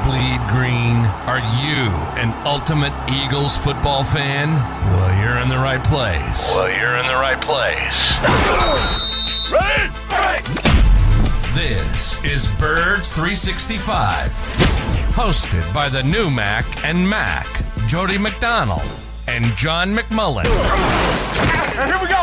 bleed green? Are you an ultimate Eagles football fan? Well, you're in the right place. This is Birds 365, hosted by the new Mac and Mac, Jody McDonald and John McMullen. Here we go!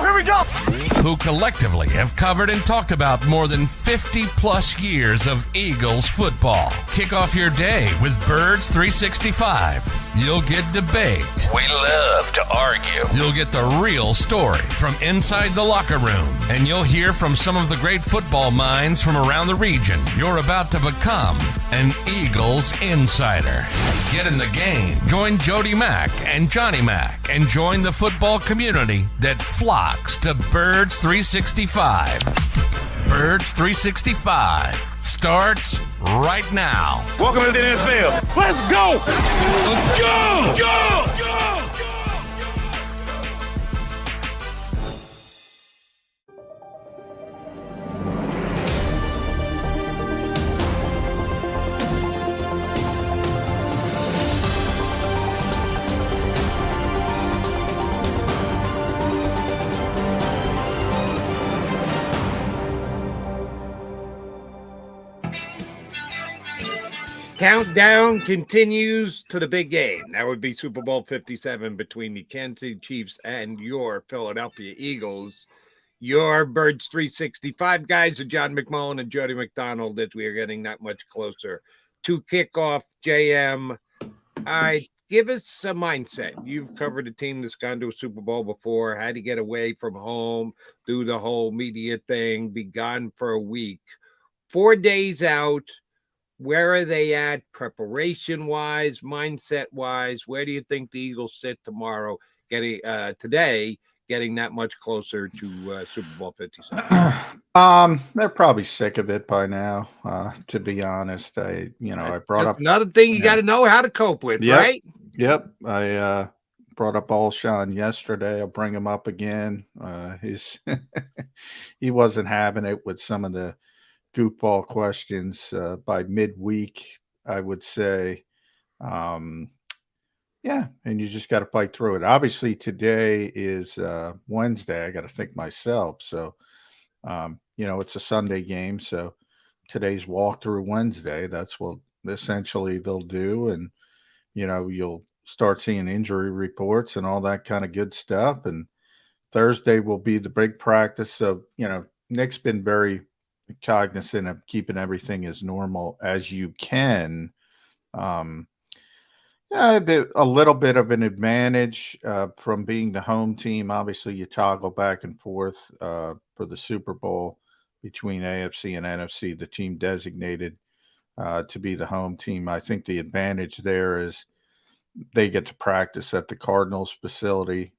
Who collectively have covered and talked about more than 50 plus years of Eagles football. Kick off your day with Birds 365. You'll get debate. We love to argue. You'll get the real story from inside the locker room. And you'll hear from some of the great football minds from around the region. You're about to become an Eagles insider. Get in the game. Join Jody Mack and Johnny Mack and join the football community that flocks to Birds 365. Birds 365 starts right now. Welcome to the NFL. Let's go! Let's go! Go! Countdown continues to the big game. That would be Super Bowl 57 between the Kansas City Chiefs and your Philadelphia Eagles. Your Birds 365 guys are John McMullen and Jody McDonald as we are getting that much closer to kickoff. JM, all right, give us a mindset. You've covered a team that's gone to a Super Bowl before, had to get away from home, do the whole media thing, be gone for a week. 4 days out. Where are they at preparation-wise, mindset-wise? Where do you think the Eagles sit tomorrow, getting that much closer to Super Bowl 57? They're probably sick of it by now, to be honest. I brought That's up another thing you got to know how to cope with, right? Yep. I brought up Alshon yesterday. I'll bring him up again. He wasn't having it with some of the goofball questions by midweek, I would say. And you just got to fight through it. Obviously, today is Wednesday. I got to think myself. So, it's a Sunday game. So today's walkthrough Wednesday. That's what essentially they'll do. And, you'll start seeing injury reports and all that kind of good stuff. And Thursday will be the big practice. So, Nick's been very cognizant of keeping everything as normal as you can. A little bit of an advantage from being the home team. Obviously, you toggle back and forth for the Super Bowl between AFC and NFC, the team designated to be the home team. I think the advantage there is they get to practice at the Cardinals facility,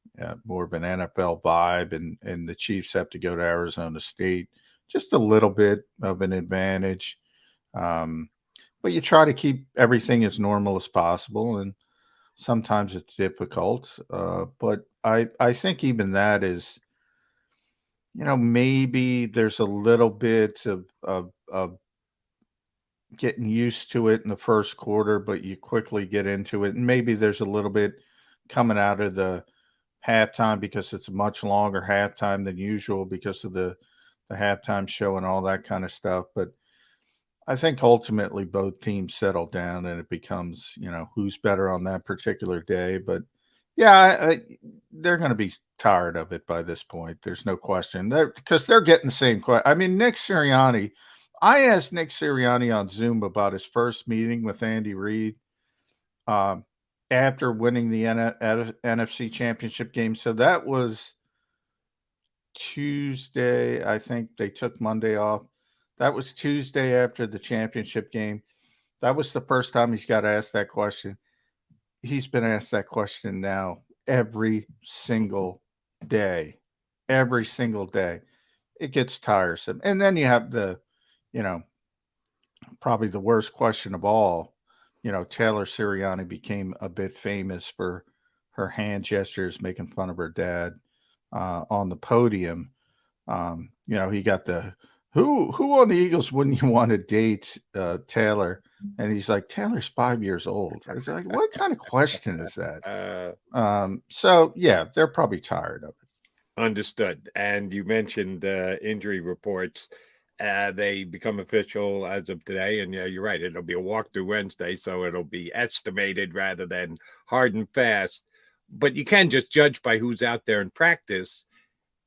more of an NFL vibe, and the Chiefs have to go to Arizona State. Just a little bit of an advantage. But you try to keep everything as normal as possible, and sometimes it's difficult. But I think even that is, maybe there's a little bit of getting used to it in the first quarter, but you quickly get into it. And maybe there's a little bit coming out of the halftime because it's a much longer halftime than usual because of the halftime show and all that kind of stuff. But I think ultimately both teams settle down and it becomes, who's better on that particular day. But they're going to be tired of it by this point. There's no question because they're getting the same question. I mean, Nick Sirianni, I asked Nick Sirianni on Zoom about his first meeting with Andy Reid after winning the NFC Championship game. So that was Tuesday. I think they took Monday off. That was Tuesday after the championship game. That was the first time he's got asked that question. He's been asked that question now every single day. Every single day. It gets tiresome. And then you have the, probably the worst question of all. Taylor Sirianni became a bit famous for her hand gestures, making fun of her dad on the podium. He got the Who on the Eagles wouldn't you want to date Taylor? And he's like, Taylor's 5 years old. It's like, what kind of question is that? So yeah, they're probably tired of it. Understood. And you mentioned injury reports. They become official as of today. And yeah, you're right. It'll be a walkthrough Wednesday, so it'll be estimated rather than hard and fast. But you can just judge by who's out there in practice.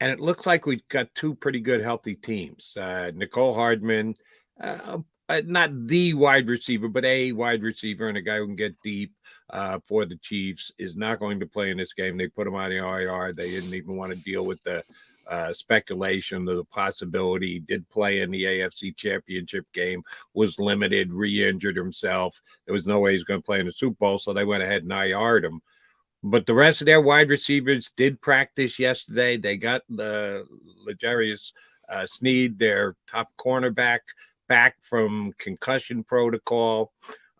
And it looks like we've got two pretty good, healthy teams. Nicole Hardman, not the wide receiver, but a wide receiver and a guy who can get deep for the Chiefs, is not going to play in this game. They put him on the IR. They didn't even want to deal with the speculation of the possibility. He did play in the AFC Championship game, was limited, re-injured himself. There was no way he's going to play in the Super Bowl, so they went ahead and IR'd him. But the rest of their wide receivers did practice yesterday. They got the L'Jarius Sneed, their top cornerback, back from concussion protocol.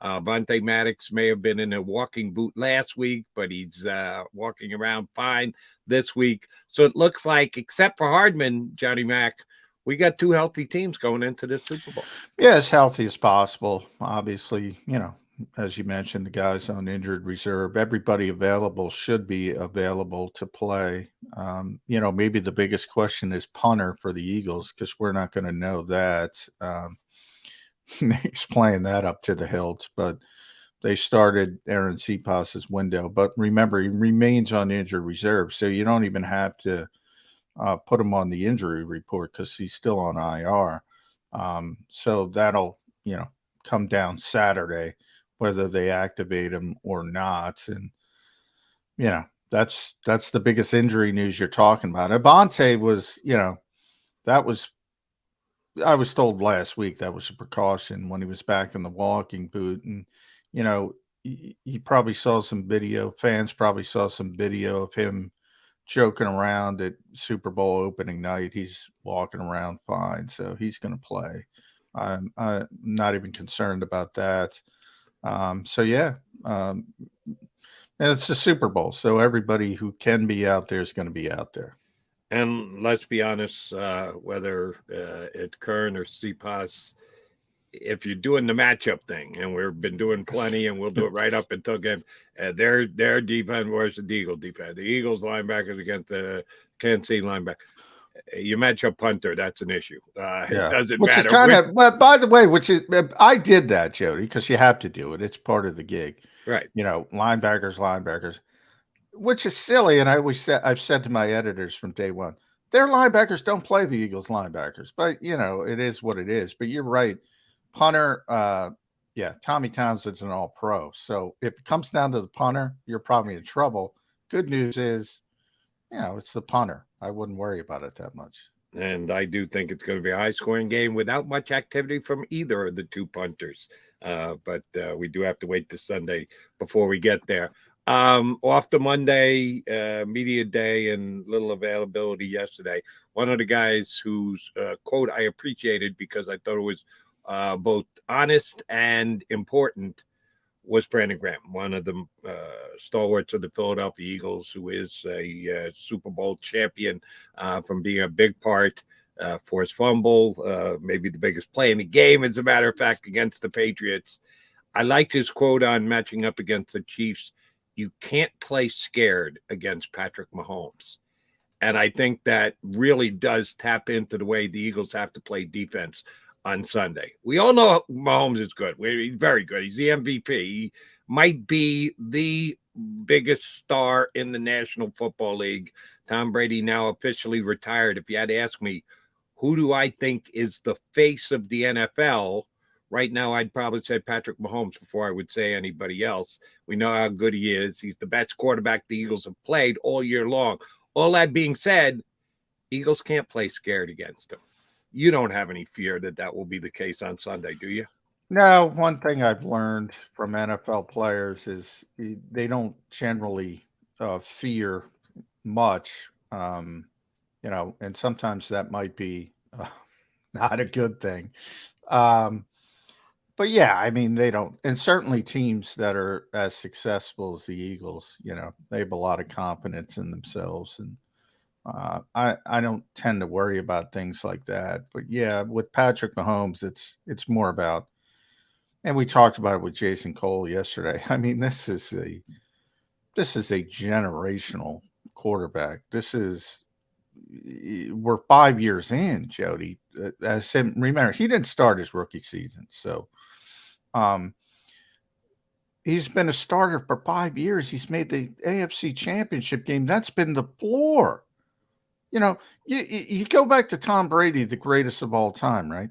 Vontae Maddox may have been in a walking boot last week, but he's walking around fine this week. So it looks like, except for Hardman, Johnny Mac, we got two healthy teams going into this Super Bowl. Yeah, as healthy as possible. Obviously, as you mentioned, the guys on injured reserve, everybody available should be available to play. Maybe the biggest question is punter for the Eagles, because we're not going to know that. He's playing that up to the hilt, but they started Aaron Cephas's window. But remember, he remains on injured reserve, so you don't even have to put him on the injury report because he's still on IR. So that'll, come down Saturday, whether they activate him or not. And, that's the biggest injury news you're talking about. Avante was, I was told last week that was a precaution when he was back in the walking boot. And, he probably saw some video, fans probably saw some video of him joking around at Super Bowl opening night. He's walking around fine, so he's going to play. I'm not even concerned about that. And it's the Super Bowl, so everybody who can be out there is going to be out there. And let's be honest, whether it's Kern or Cephas, if you're doing the matchup thing, and we've been doing plenty, and we'll do it right up until game, their defense versus the Eagle defense. The Eagles linebackers against the Kansas City linebacker. You match up punter, that's an issue. It doesn't which matter. Is kind of, well, by the way, I did that, Jody, because you have to do it. It's part of the gig. Right. Linebackers, which is silly. And I've said to my editors from day one, their linebackers don't play the Eagles linebackers, but it is what it is. But you're right. Punter, Tommy Townsend's an all-pro. So if it comes down to the punter, you're probably in trouble. Good news is, it's the punter. I wouldn't worry about it that much. And I do think it's going to be a high-scoring game without much activity from either of the two punters. But we do have to wait till Sunday before we get there. Off the Monday, media day and little availability yesterday, one of the guys whose quote I appreciated because I thought it was both honest and important was Brandon Graham, one of the stalwarts of the Philadelphia Eagles, who is a Super Bowl champion from being a big part for his fumble, maybe the biggest play in the game, as a matter of fact, against the Patriots. I liked his quote on matching up against the Chiefs. You can't play scared against Patrick Mahomes. And I think that really does tap into the way the Eagles have to play defense on Sunday. We all know Mahomes is good. He's very good. He's the MVP. He might be the biggest star in the National Football League. Tom Brady now officially retired. If you had to ask me, who do I think is the face of the NFL right now, I'd probably say Patrick Mahomes before I would say anybody else. We know how good he is. He's the best quarterback the Eagles have played all year long. All that being said, Eagles can't play scared against him. You don't have any fear that will be the case on Sunday, do you? No, one thing I've learned from NFL players is they don't generally fear much, and sometimes that might be not a good thing. But yeah, I mean, they don't, and certainly teams that are as successful as the Eagles, they have a lot of confidence in themselves, and I don't tend to worry about things like that. But yeah, with Patrick Mahomes, it's more about, and we talked about it with Jason Cole yesterday. I mean, this is a generational quarterback. We're 5 years in, Jody. As him, remember, he didn't start his rookie season, so um, he's been a starter for 5 years. He's made the AFC Championship game. That's been the floor. You know, you go back to Tom Brady, the greatest of all time, right?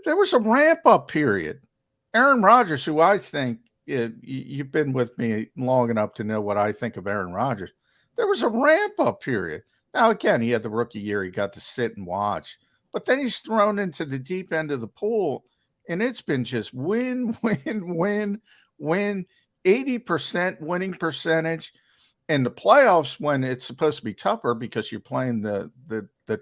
There was a ramp up period. Aaron Rodgers, who I think you've been with me long enough to know what I think of Aaron Rodgers. There was a ramp up period. Now, again, he had the rookie year. He got to sit and watch. But then he's thrown into the deep end of the pool, and it's been just win, win, win, win, 80% winning percentage. In the playoffs, when it's supposed to be tougher because you're playing the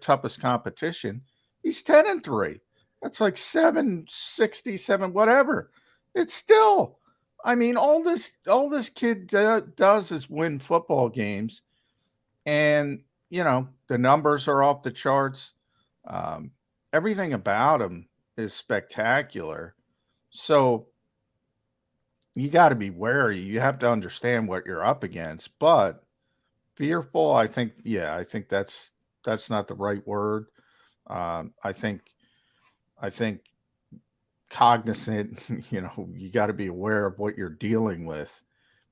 toughest competition, he's 10-3. That's like 767, whatever. It's still, I mean, all this kid does is win football games, and you know the numbers are off the charts. Everything about him is spectacular. So you got to be wary. You have to understand what you're up against. But fearful, I think, yeah, I think that's not the right word. I think cognizant, you know, you got to be aware of what you're dealing with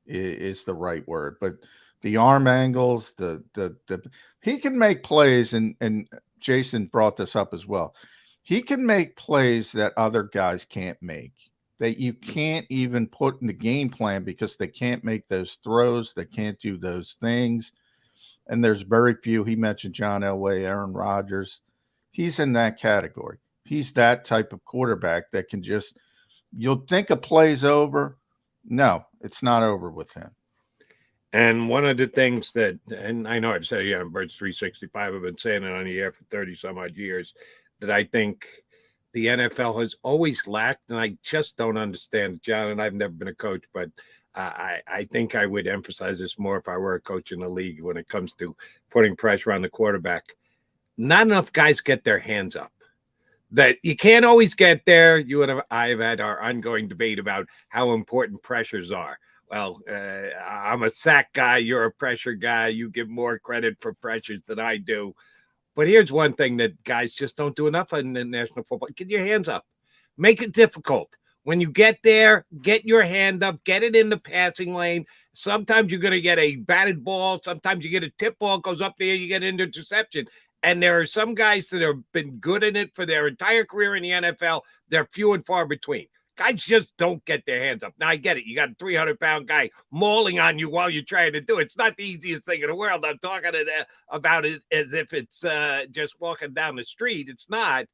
is the right word. But the arm angles, the he can make plays, and Jason brought this up as well. He can make plays that other guys can't make, that you can't even put in the game plan because they can't make those throws, they can't do those things. And there's very few. He mentioned John Elway, Aaron Rodgers. He's in that category. He's that type of quarterback that can just, you'll think a play's over. No, it's not over with him. And one of the things that, and I know I've said it on Birds 365, I've been saying it on the air for 30 some odd years, that I think the NFL has always lacked, and I just don't understand, John, and I've never been a coach, but I think I would emphasize this more if I were a coach in the league when it comes to putting pressure on the quarterback. Not enough guys get their hands up. That you can't always get there. You and I have had our ongoing debate about how important pressures are. Well, I'm a sack guy. You're a pressure guy. You give more credit for pressures than I do. But here's one thing that guys just don't do enough in the national football. Get your hands up. Make it difficult. When you get there, get your hand up, get it in the passing lane. Sometimes you're going to get a batted ball. Sometimes you get a tip ball, goes up there, you get an interception. And there are some guys that have been good in it for their entire career in the NFL. They're few and far between. Guys just don't get their hands up. Now, I get it. You got a 300-pound guy mauling on you while you're trying to do it. It's not the easiest thing in the world. I'm talking about it as if it's just walking down the street. It's not.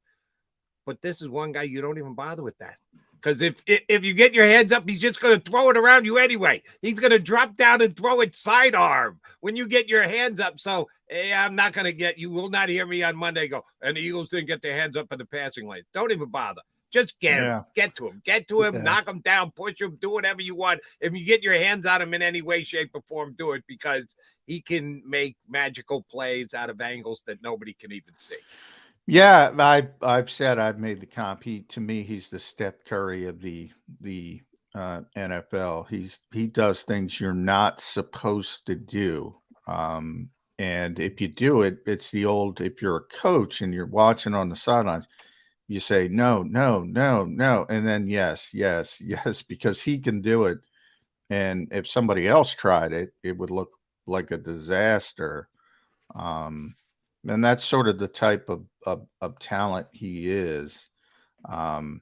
But this is one guy you don't even bother with that. Because if you get your hands up, he's just going to throw it around you anyway. He's going to drop down and throw it sidearm when you get your hands up. So, hey, I'm not going to get – you will not hear me on Monday go, and the Eagles didn't get their hands up in the passing lane. Don't even bother. Just get him. Get to him, knock him down, push him, do whatever you want. If you get your hands on him in any way, shape, or form, do it, because he can make magical plays out of angles that nobody can even see. Yeah, I've said, I've made the comp. To me, he's the Steph Curry of the NFL. He does things you're not supposed to do. And if you do it, it's the old, if you're a coach and you're watching on the sidelines, you say, no, no, no, no. And then yes, yes, yes, because he can do it. And if somebody else tried it, it would look like a disaster. And that's sort of the type of talent he is. And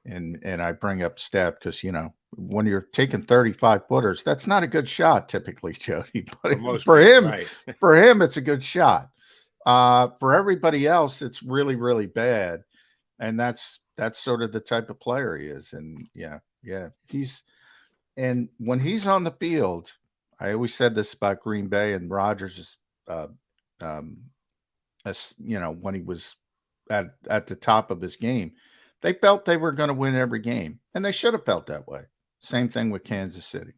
I bring up Steph because, you know, when you're taking 35 footers, that's not a good shot typically, Jody. But for him, right. For him, it's a good shot. For everybody else, it's really, really bad. And that's sort of the type of player he is. And yeah, and when he's on the field, I always said this about Green Bay and Rodgers, you know, when he was at the top of his game, they felt they were going to win every game, and they should have felt that way. Same thing with Kansas City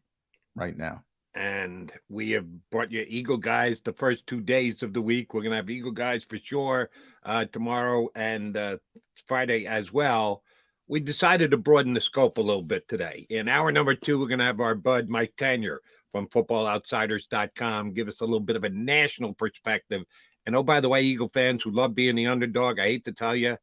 right now. And we have brought you Eagle guys the first 2 days of the week. We're going to have Eagle guys for sure tomorrow and Friday as well. We decided to broaden the scope a little bit today. In hour number 2, we're going to have our bud Mike Tanyer from footballoutsiders.com give us a little bit of a national perspective. And oh, by the way, Eagle fans who love being the underdog, I hate to tell you,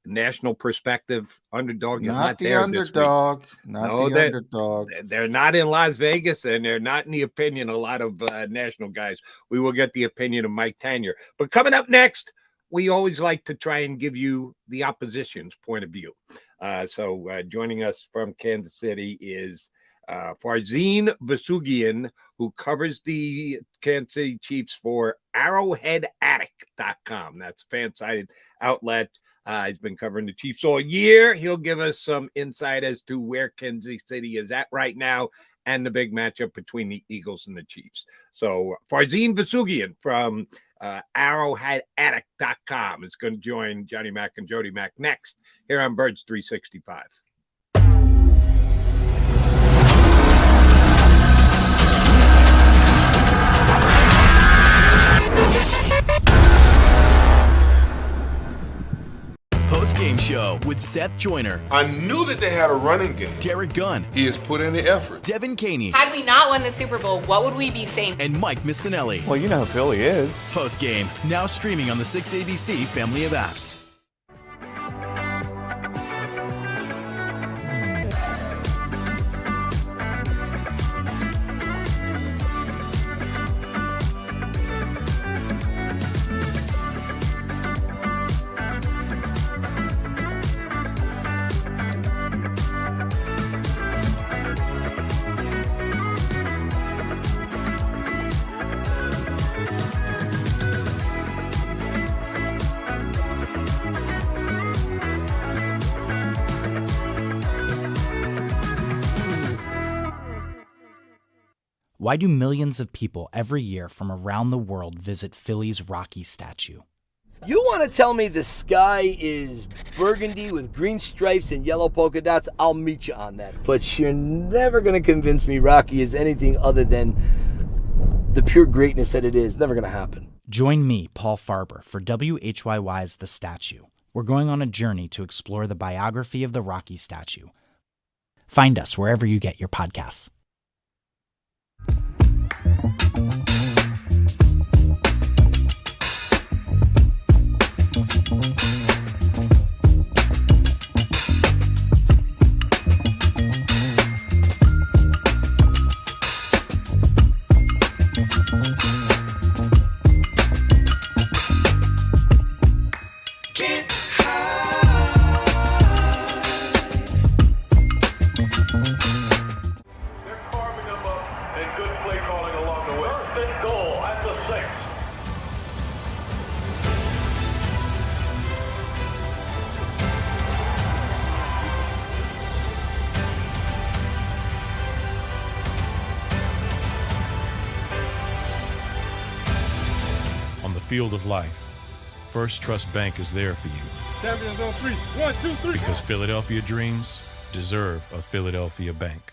national perspective, underdog is not the there underdog. this week. Not the underdog. They're not in Las Vegas, and they're not in the opinion of a lot of national guys. We will get the opinion of Mike Tanyer. But coming up next, we always like to try and give you the opposition's point of view. So joining us from Kansas City is Farzin Vasugian, who covers the Kansas City Chiefs for arrowheadaddict.com. That's a fan-sided outlet. He's been covering the Chiefs all year. He'll give us some insight as to where Kansas City is at right now and the big matchup between the Eagles and the Chiefs. So Farzin Vasugian from arrowheadaddict.com is going to join Johnny Mac and Jody Mac next here on Birds 365. Post-game show with Seth Joyner. I knew that they had a running game. Derek Gunn. He has put in the effort. Devin Caney. Had we not won the Super Bowl, what would we be saying? And Mike Missinelli. Well, you know who Philly is. Post-game, now streaming on the 6ABC family of apps. Why do millions of people every year from around the world visit Philly's Rocky statue? You want to tell me the sky is burgundy with green stripes and yellow polka dots? I'll meet you on that. But you're never going to convince me Rocky is anything other than the pure greatness that it is. Never going to happen. Join me, Paul Farber, for WHYY's The Statue. We're going on a journey to explore the biography of the Rocky statue. Find us wherever you get your podcasts. Field of life, First Trust Bank is there for you. Champions on 3. 1, 2, 3. Because Philadelphia dreams deserve a Philadelphia bank.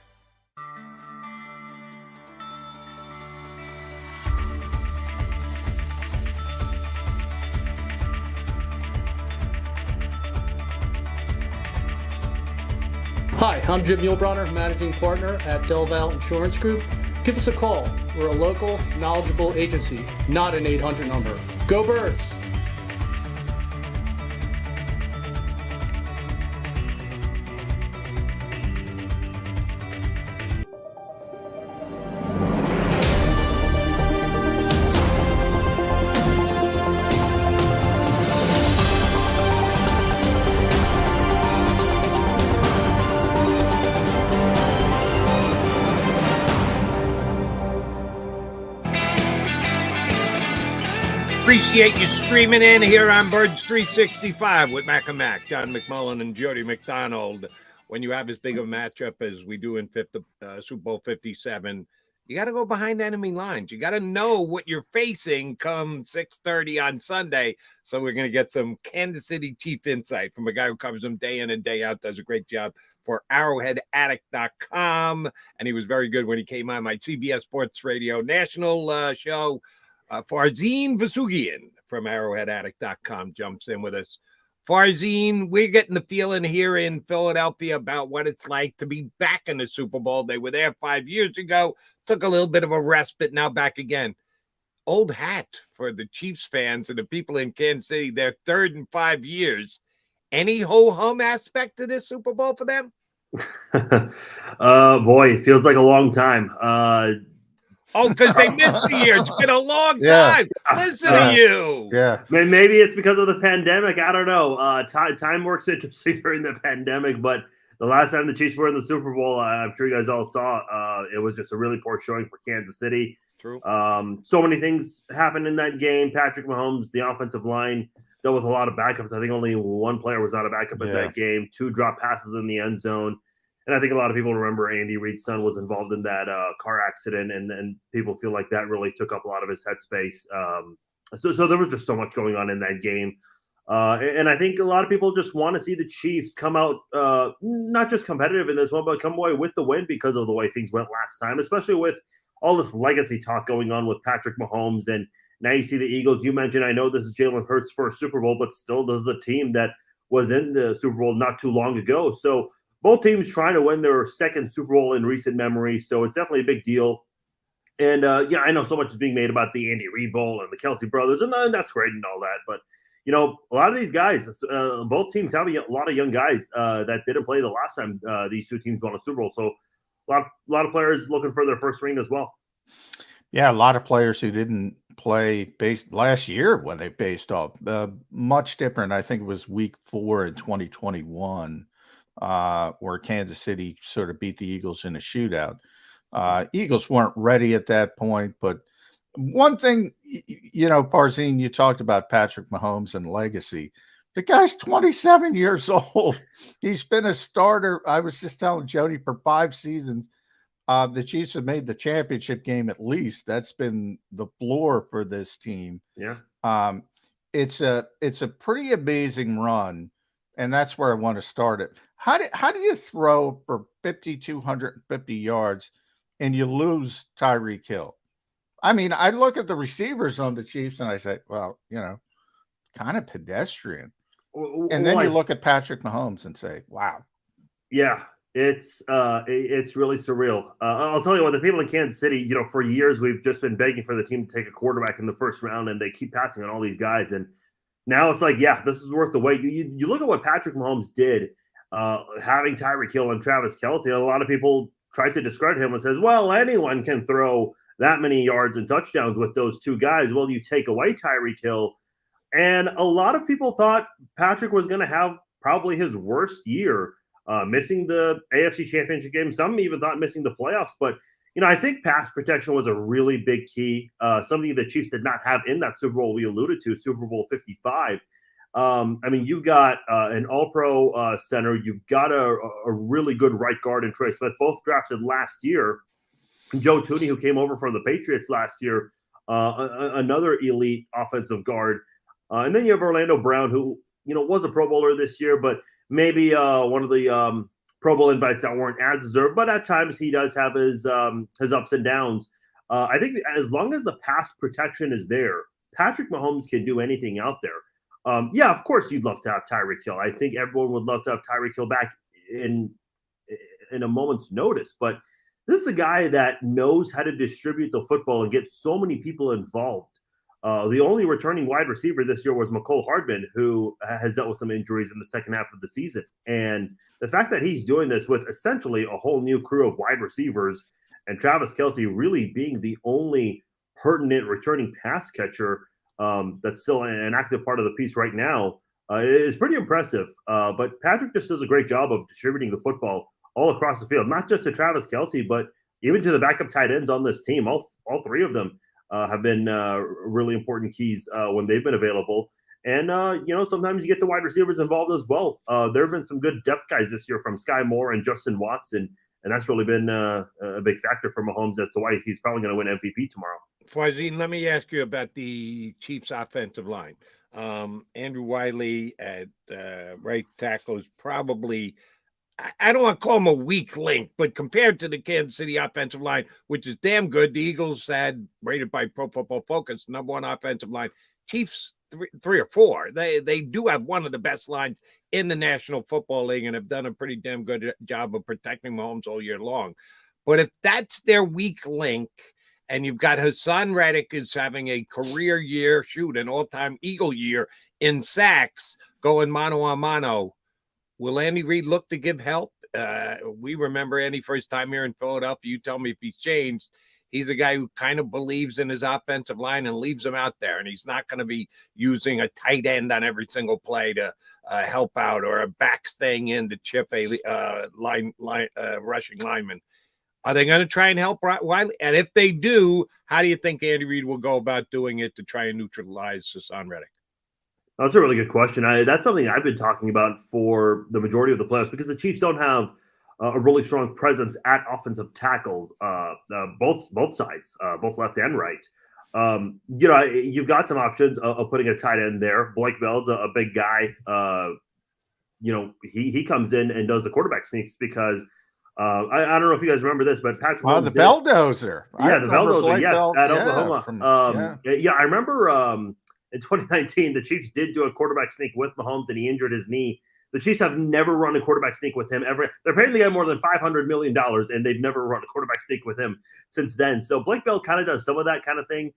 Hi, I'm Jim Muehlbronner, Managing Partner at Del Val Insurance Group. Give us a call. We're a local, knowledgeable agency, not an 800 number. Go Birds! Appreciate you streaming in here on Birds 365 with Mac and Mac, John McMullen and Jody McDonald. When you have as big of a matchup as we do in Super Bowl 57, you got to go behind enemy lines. You got to know what you're facing come 6:30 on Sunday. So we're going to get some Kansas City Chief insight from a guy who covers them day in and day out, does a great job for arrowheadaddict.com. And he was very good when he came on my CBS Sports Radio national show. Farzine Vasugian from arrowheadaddict.com jumps in with us. Farzine, we're getting the feeling here in Philadelphia about what it's like to be back in the Super Bowl. They were there 5 years ago, took a little bit of a respite, now back again. Old hat for the Chiefs fans and the people in Kansas City, their third in 5 years. Any ho-hum aspect to this Super Bowl for them? Boy, it feels like a long time. Because they missed the year. It's been a long time. Listen to you. Yeah. Maybe it's because of the pandemic. I don't know. Time works interesting during the pandemic, but the last time the Chiefs were in the Super Bowl, I'm sure you guys all saw, it was just a really poor showing for Kansas City. True. So many things happened in that game. Patrick Mahomes, the offensive line, dealt with a lot of backups. I think only one player was not a backup in that game. 2 drop passes in the end zone. And I think a lot of people remember Andy Reid's son was involved in that car accident, and people feel like that really took up a lot of his headspace. So there was just so much going on in that game. And I think a lot of people just want to see the Chiefs come out, not just competitive in this one, but come away with the win because of the way things went last time, especially with all this legacy talk going on with Patrick Mahomes. And now you see the Eagles. You mentioned, I know this is Jalen Hurts' first Super Bowl, but still this is a team that was in the Super Bowl not too long ago. So both teams trying to win their second Super Bowl in recent memory. So it's definitely a big deal. And, I know so much is being made about the Andy Reid Bowl and the Kelsey brothers, and that's great and all that. But, a lot of these guys, both teams have a lot of young guys that didn't play the last time these two teams won a Super Bowl. So a lot of players looking for their first ring as well. Yeah, a lot of players who didn't play last year when they faced off. Much different. I think it was week 4 in 2021. Where Kansas City sort of beat the Eagles in a shootout. Eagles weren't ready at that point, but one thing, Farzine, you talked about Patrick Mahomes and legacy. The guy's 27 years old. He's been a starter. I was just telling Jody for 5 seasons. The Chiefs have made the championship game at least. That's been the floor for this team. Yeah. It's a pretty amazing run. And that's where I want to start it. How do you throw for 5,250 yards and you lose Tyreek Hill? I mean, I look at the receivers on the Chiefs and I say, well, kind of pedestrian. And then you look at Patrick Mahomes and say, wow. Yeah, it's really surreal. I'll tell you what, the people in Kansas City, for years we've just been begging for the team to take a quarterback in the first round, and they keep passing on all these guys. And now it's like, yeah, this is worth the wait. You look at what Patrick Mahomes did, having Tyreek Hill and Travis Kelce. A lot of people tried to discredit him and says, well, anyone can throw that many yards and touchdowns with those two guys. Well, you take away Tyreek Hill. And a lot of people thought Patrick was going to have probably his worst year, missing the AFC Championship game. Some even thought missing the playoffs. But, I think pass protection was a really big key, something the Chiefs did not have in that Super Bowl we alluded to, Super Bowl 55. You've got an all-pro center. You've got a really good right guard in Trey Smith, both drafted last year. Joe Tooney, who came over from the Patriots last year, another elite offensive guard. And then you have Orlando Brown, who, was a Pro Bowler this year, but maybe one of the Pro Bowl invites that weren't as deserved. But at times he does have his ups and downs. I think as long as the pass protection is there, Patrick Mahomes can do anything out there. Yeah, of course you'd love to have Tyreek Hill. I think everyone would love to have Tyreek Hill back in a moment's notice. But this is a guy that knows how to distribute the football and get so many people involved. The only returning wide receiver this year was McCole Hardman, who has dealt with some injuries in the second half of the season. And the fact that he's doing this with essentially a whole new crew of wide receivers and Travis Kelce really being the only pertinent returning pass catcher that's still an active part of the piece right now is pretty impressive. But Patrick just does a great job of distributing the football all across the field, not just to Travis Kelce, but even to the backup tight ends on this team. All 3 of them have been really important keys when they've been available. And, sometimes you get the wide receivers involved as well. There have been some good depth guys this year from Sky Moore and Justin Watson And that's really been a big factor for Mahomes as to why he's probably going to win MVP tomorrow. Farzine, let me ask you about the Chiefs' offensive line. Andrew Wiley at right tackle is probably, I don't want to call him a weak link, but compared to the Kansas City offensive line, which is damn good, the Eagles had, rated by Pro Football Focus, number one offensive line. Chiefs, three or four. They do have one of the best lines in the National Football League and have done a pretty damn good job of protecting Mahomes all year long. But if that's their weak link, and you've got Hassan Reddick is having a career year, an all-time Eagle year in sacks, going mano a mano, will Andy Reid look to give help? We remember Andy first time here in Philadelphia. You tell me if he's changed. He's a guy who kind of believes in his offensive line and leaves them out there. And he's not going to be using a tight end on every single play to help out, or a back staying in to chip a rushing lineman. Are they going to try and help Wiley? And if they do, how do you think Andy Reid will go about doing it to try and neutralize Hassan Reddick? That's a really good question. That's something I've been talking about for the majority of the playoffs, because the Chiefs don't have a really strong presence at offensive tackle, both sides, both left and right. You've got some options of putting a tight end there. Blake Bell's a big guy. He comes in and does the quarterback sneaks because I don't know if you guys remember this, but Patrick. Oh, the Belldozer. Yeah, the Belldozer. Yes, Bell, at Oklahoma. I remember in 2019 the Chiefs did do a quarterback sneak with Mahomes, and he injured his knee. The Chiefs have never run a quarterback sneak with him ever. They're paying the guy more than $500 million, and they've never run a quarterback sneak with him since then. So Blake Bell kind of does some of that kind of thing.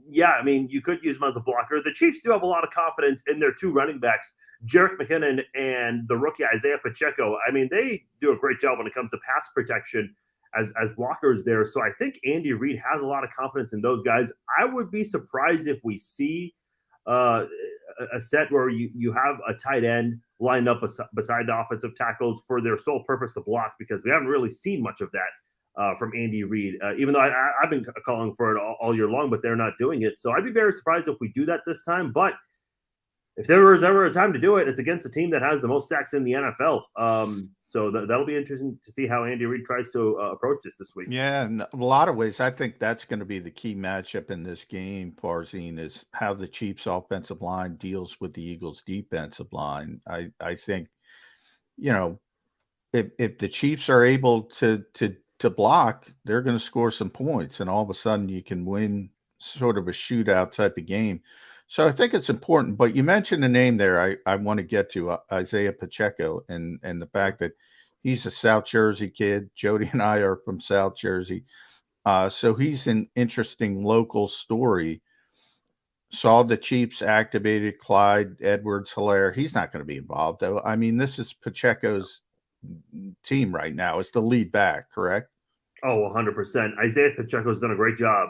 Yeah, I mean, you could use him as a blocker. The Chiefs do have a lot of confidence in their two running backs, Jerick McKinnon and the rookie Isaiah Pacheco. I mean, they do a great job when it comes to pass protection as blockers there. So I think Andy Reid has a lot of confidence in those guys. I would be surprised if we see a set where you have a tight end lined up beside the offensive tackles for their sole purpose to block, because we haven't really seen much of that from Andy Reid, even though I've been calling for it all year long, but they're not doing it. So I'd be very surprised if we do that this time. But if there was ever a time to do it, it's against a team that has the most sacks in the NFL. So that'll be interesting to see how Andy Reid tries to approach this week. Yeah, in a lot of ways, I think that's going to be the key matchup in this game, Farzine, is how the Chiefs' offensive line deals with the Eagles' defensive line. I think, if the Chiefs are able to block, they're going to score some points, and all of a sudden you can win sort of a shootout type of game. So I think it's important, but you mentioned a name there I want to get to, Isaiah Pacheco, and the fact that he's a South Jersey kid. Jody and I are from South Jersey. So he's an interesting local story. Saw the Chiefs activated Clyde Edwards-Helaire. He's not going to be involved, though. I mean, this is Pacheco's team right now. It's the lead back, correct? Oh, 100%. Isaiah Pacheco's done a great job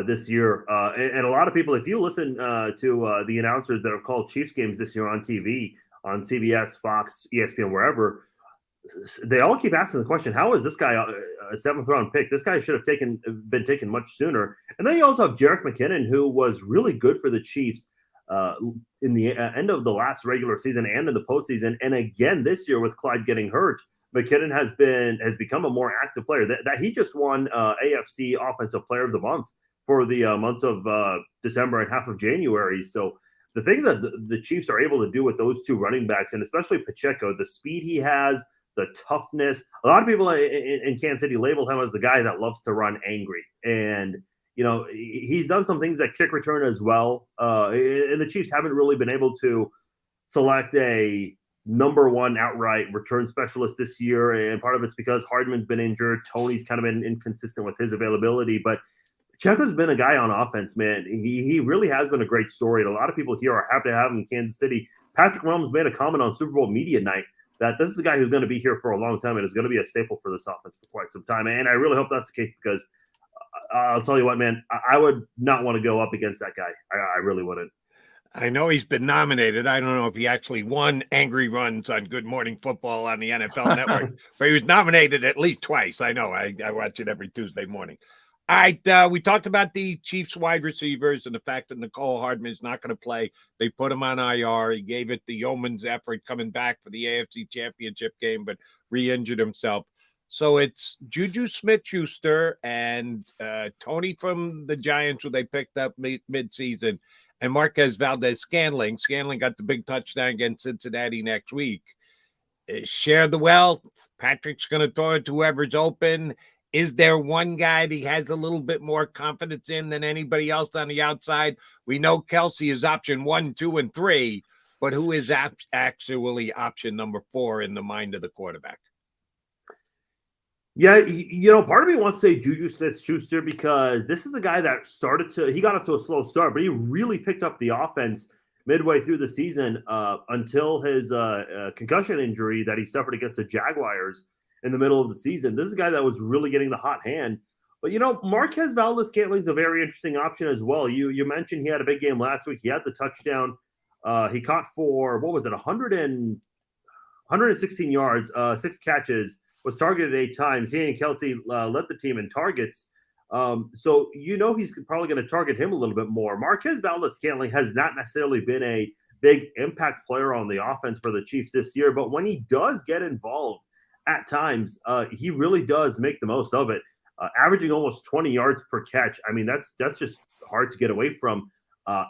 this year. And a lot of people, if you listen to the announcers that have called Chiefs games this year on TV, on CBS, Fox, ESPN, wherever, they all keep asking the question, how is this guy a seventh-round pick? This guy should have been taken much sooner. And then you also have Jerick McKinnon, who was really good for the Chiefs in the end of the last regular season and in the postseason. And again, this year with Clyde getting hurt, McKinnon has become a more active player. That he just won AFC Offensive Player of the Month for the months of December and half of January. So the things that the Chiefs are able to do with those two running backs, and especially Pacheco, the speed he has, the toughness. A lot of people in Kansas City label him as the guy that loves to run angry. And, he's done some things at kick return as well. And the Chiefs haven't really been able to select a number one outright return specialist this year. And part of it's because Hardman's been injured. Tony's kind of been inconsistent with his availability. But Pacheco's been a guy on offense, man. He really has been a great story. And a lot of people here are happy to have him in Kansas City. Patrick Mahomes made a comment on Super Bowl media night that this is a guy who's going to be here for a long time and is going to be a staple for this offense for quite some time. And I really hope that's the case, because I'll tell you what, man, I would not want to go up against that guy. I really wouldn't. I know he's been nominated. I don't know if he actually won Angry Runs on Good Morning Football on the NFL Network, but he was nominated at least twice. I know. I watch it every Tuesday morning. All right, we talked about the Chiefs wide receivers and the fact that Nicole Hardman is not going to play. They put him on IR. He gave it the yeoman's effort coming back for the AFC Championship game, but re-injured himself. So it's Juju Smith-Schuster and Tony from the Giants, who they picked up mid-season, and Marquez Valdez-Scantling. Scantling got the big touchdown against Cincinnati next week. Share the wealth. Patrick's going to throw it to whoever's open. Is there one guy that he has a little bit more confidence in than anybody else on the outside? We know Kelsey is option 1, 2, and 3, but who is actually option number 4 in the mind of the quarterback? Yeah, part of me wants to say Juju Smith-Schuster because this is the guy that he got off to a slow start, but he really picked up the offense midway through the season until his concussion injury that he suffered against the Jaguars in the middle of the season. This is a guy that was really getting the hot hand. But, Marquez Valdez-Scantling is a very interesting option as well. You mentioned he had a big game last week. He had the touchdown. He caught for, 116 yards, 6 catches, was targeted 8 times. He and Kelsey led the team in targets. So he's probably going to target him a little bit more. Marquez Valdez-Scantling has not necessarily been a big impact player on the offense for the Chiefs this year, but when he does get involved at times, he really does make the most of it, averaging almost 20 yards per catch. I mean, that's just hard to get away from.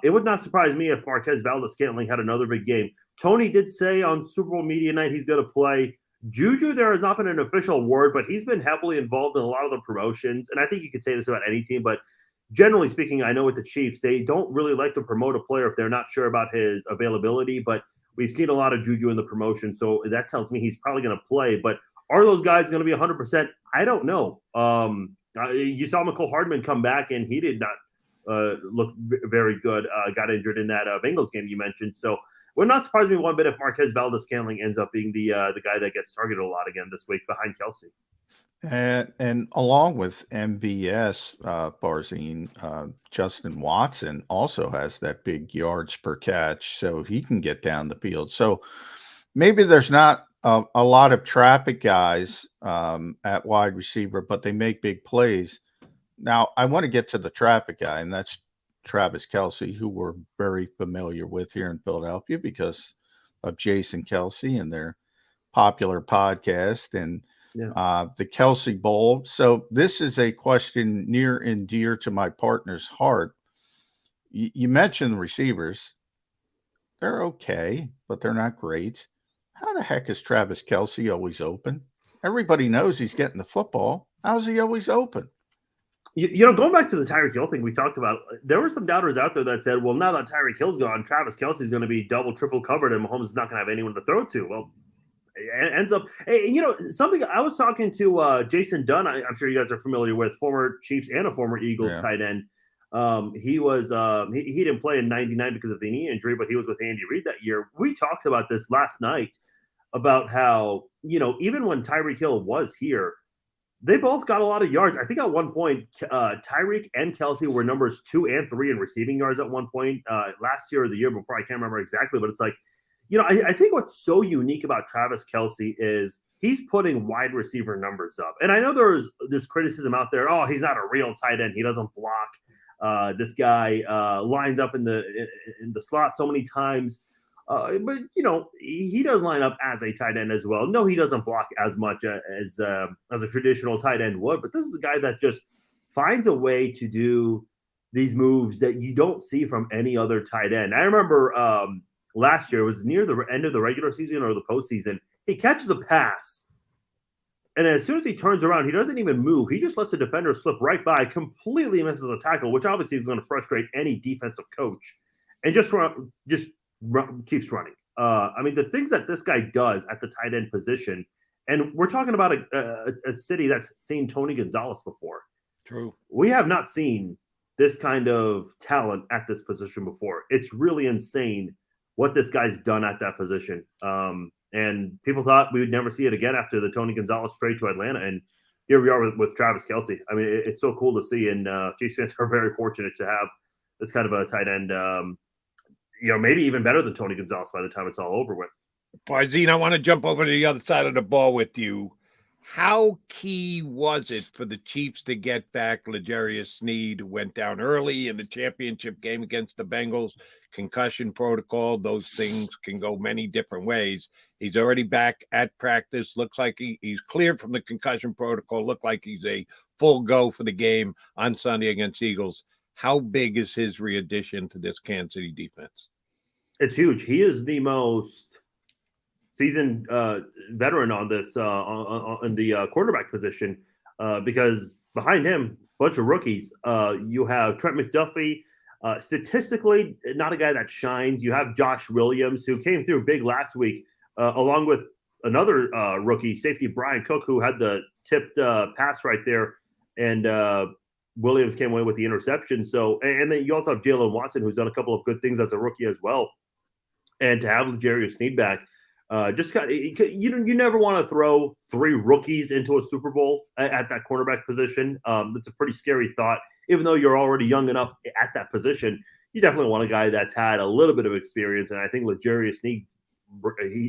It would not surprise me if Marquez Valdez-Scantling had another big game. Tony did say on Super Bowl Media Night he's going to play. Juju, there has not been an official word, but he's been heavily involved in a lot of the promotions. And I think you could say this about any team, but generally speaking, I know with the Chiefs, they don't really like to promote a player if they're not sure about his availability. But we've seen a lot of Juju in the promotion, so that tells me he's probably going to play. But are those guys going to be 100%? I don't know. You saw McCole Hardman come back, and he did not look very good. Got injured in that Bengals game you mentioned. So would not surprise me one bit if Marquez Valdez-Scantling ends up being the guy that gets targeted a lot again this week behind Kelsey. And along with MVS, Barzine, Justin Watson also has that big yards per catch, so he can get down the field. So maybe there's not a lot of traffic guys at wide receiver, but they make big plays. Now, I want to get to the traffic guy, and that's Travis Kelsey, who we're very familiar with here in Philadelphia because of Jason Kelsey and their popular podcast and the Kelsey Bowl. So this is a question near and dear to my partner's heart. You mentioned the receivers. They're okay, but they're not great. How the heck is Travis Kelsey always open? Everybody knows he's getting the football. How is he always open? Going back to the Tyreek Hill thing we talked about, there were some doubters out there that said, well, now that Tyreek Hill's gone, Travis Kelsey's going to be double, triple covered, and Mahomes is not going to have anyone to throw to. Well, it ends up – something I was talking to Jason Dunn, I'm sure you guys are familiar with, former Chiefs and a former Eagles tight end. He was he didn't play in 99 because of the knee injury, but he was with Andy Reid that year. We talked about this last night about how, even when Tyreek Hill was here, they both got a lot of yards. I think at one point, Tyreek and Kelsey were numbers 2 and 3 in receiving yards at one point last year or the year before. I can't remember exactly, but it's like, I think what's so unique about Travis Kelsey is he's putting wide receiver numbers up. And I know there's this criticism out there. Oh, he's not a real tight end. He doesn't block. This guy lines up in the slot so many times. But he does line up as a tight end as well. No, he doesn't block as much as a traditional tight end would, but this is a guy that just finds a way to do these moves that you don't see from any other tight end. I remember last year, it was near the end of the regular season or the postseason, he catches a pass, and as soon as he turns around, he doesn't even move. He just lets the defender slip right by, completely misses a tackle, which obviously is going to frustrate any defensive coach, and just keeps running. I mean, the things that this guy does at the tight end position, and we're talking about a city that's seen Tony Gonzalez before. True. We have not seen this kind of talent at this position before. It's really insane what this guy's done at that position. And people thought we would never see it again after the Tony Gonzalez trade to Atlanta. And here we are with Travis Kelsey. I mean, it's so cool to see. And Chiefs fans are very fortunate to have this kind of a tight end, maybe even better than Tony Gonzalez by the time it's all over with. Barzine, I want to jump over to the other side of the ball with you. How key was it for the Chiefs to get back L'Jarius Sneed, who went down early in the championship game against the Bengals? Concussion protocol, those things can go many different ways. He's already back at practice. Looks like he's cleared from the concussion protocol. Looked like he's a full go for the game on Sunday against Eagles. How big is his re-addition to this Kansas City defense? It's huge. He is the most seasoned veteran on this in the quarterback position because behind him, a bunch of rookies. You have Trent McDuffie, statistically not a guy that shines. You have Josh Williams, who came through big last week, along with another rookie, safety Brian Cook, who had the tipped pass right there, and Williams came away with the interception. So, and then you also have Jalen Watson, who's done a couple of good things as a rookie as well. And to have L'Jarius Sneed back, you never want to throw 3 rookies into a Super Bowl at that quarterback position. It's a pretty scary thought. Even though you're already young enough at that position, you definitely want a guy that's had a little bit of experience. And I think L'Jarius Sneed,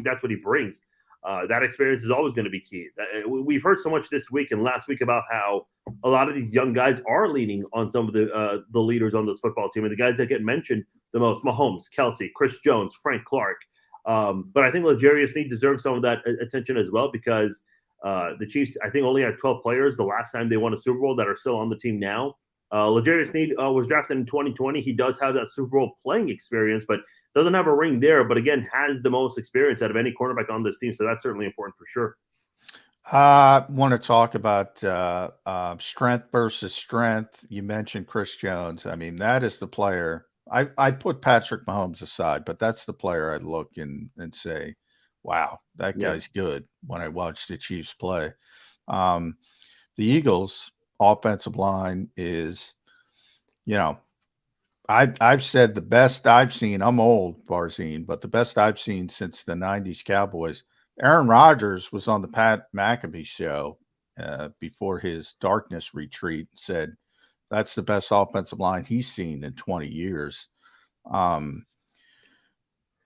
that's what he brings. That experience is always going to be key. We've heard so much this week and last week about how a lot of these young guys are leaning on some of the leaders on this football team, and the guys that get mentioned the most: Mahomes, Kelsey, Chris Jones, Frank Clark. But I think L'Jarius Sneed deserves some of that attention as well, because the Chiefs, I think, only had 12 players the last time they won a Super Bowl that are still on the team now. L'Jarius Sneed was drafted in 2020. He does have that Super Bowl playing experience, but doesn't have a ring there, but again, has the most experience out of any quarterback on this team. So that's certainly important for sure. I want to talk about strength versus strength. You mentioned Chris Jones. I mean, that is the player. I put Patrick Mahomes aside, but that's the player I'd look and say, wow, that guy's good when I watch the Chiefs play. The Eagles' offensive line is, I've said the best I've seen. I'm old, Barzine, but the best I've seen since the 90s Cowboys. Aaron Rodgers was on the Pat McAfee show before his darkness retreat and said that's the best offensive line he's seen in 20 years. The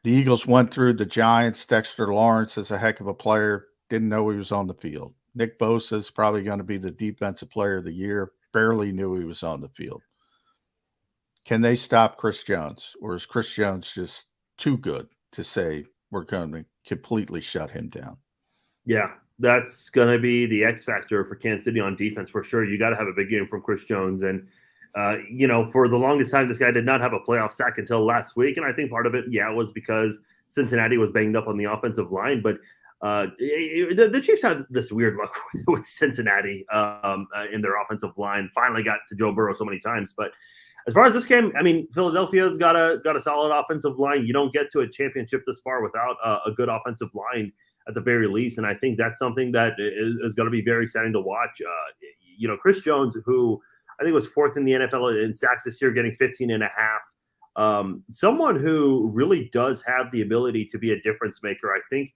Eagles went through the Giants. Dexter Lawrence is a heck of a player. Didn't know he was on the field. Nick Bosa is probably going to be the defensive player of the year. Barely knew he was on the field. Can they stop Chris Jones, or is Chris Jones just too good to say we're going to completely shut him down? Yeah, that's going to be the X factor for Kansas City on defense for sure. You got to have a big game from Chris Jones. And, for the longest time, this guy did not have a playoff sack until last week. And I think part of it, was because Cincinnati was banged up on the offensive line. But the Chiefs had this weird luck with Cincinnati in their offensive line. Finally got to Joe Burrow so many times. But as far as this game, I mean, Philadelphia's got a solid offensive line. You don't get to a championship this far without a good offensive line at the very least, and I think that's something that is going to be very exciting to watch. Chris Jones, who I think was 4th in the NFL in sacks this year, getting 15.5. Someone who really does have the ability to be a difference maker. I think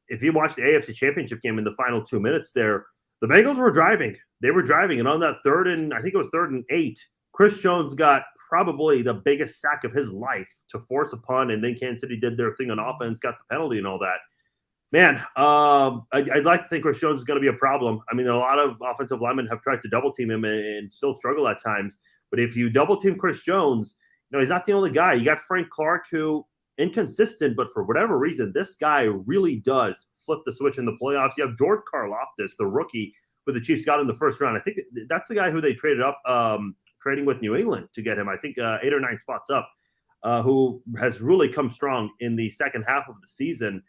if you watch the AFC Championship game in the final 2 minutes there, the Bengals were driving. They were driving, and on that 3rd and 8. Chris Jones got probably the biggest sack of his life to force a punt, and then Kansas City did their thing on offense, got the penalty and all that. Man, I'd like to think Chris Jones is going to be a problem. I mean, a lot of offensive linemen have tried to double team him and still struggle at times. But if you double team Chris Jones, he's not the only guy. You got Frank Clark, who inconsistent, but for whatever reason, this guy really does flip the switch in the playoffs. You have George Karlaftis, the rookie who the Chiefs got in the first round. I think that's the guy who they traded up. Trading with New England to get him, I think 8 or 9 spots up, who has really come strong in the second half of the season.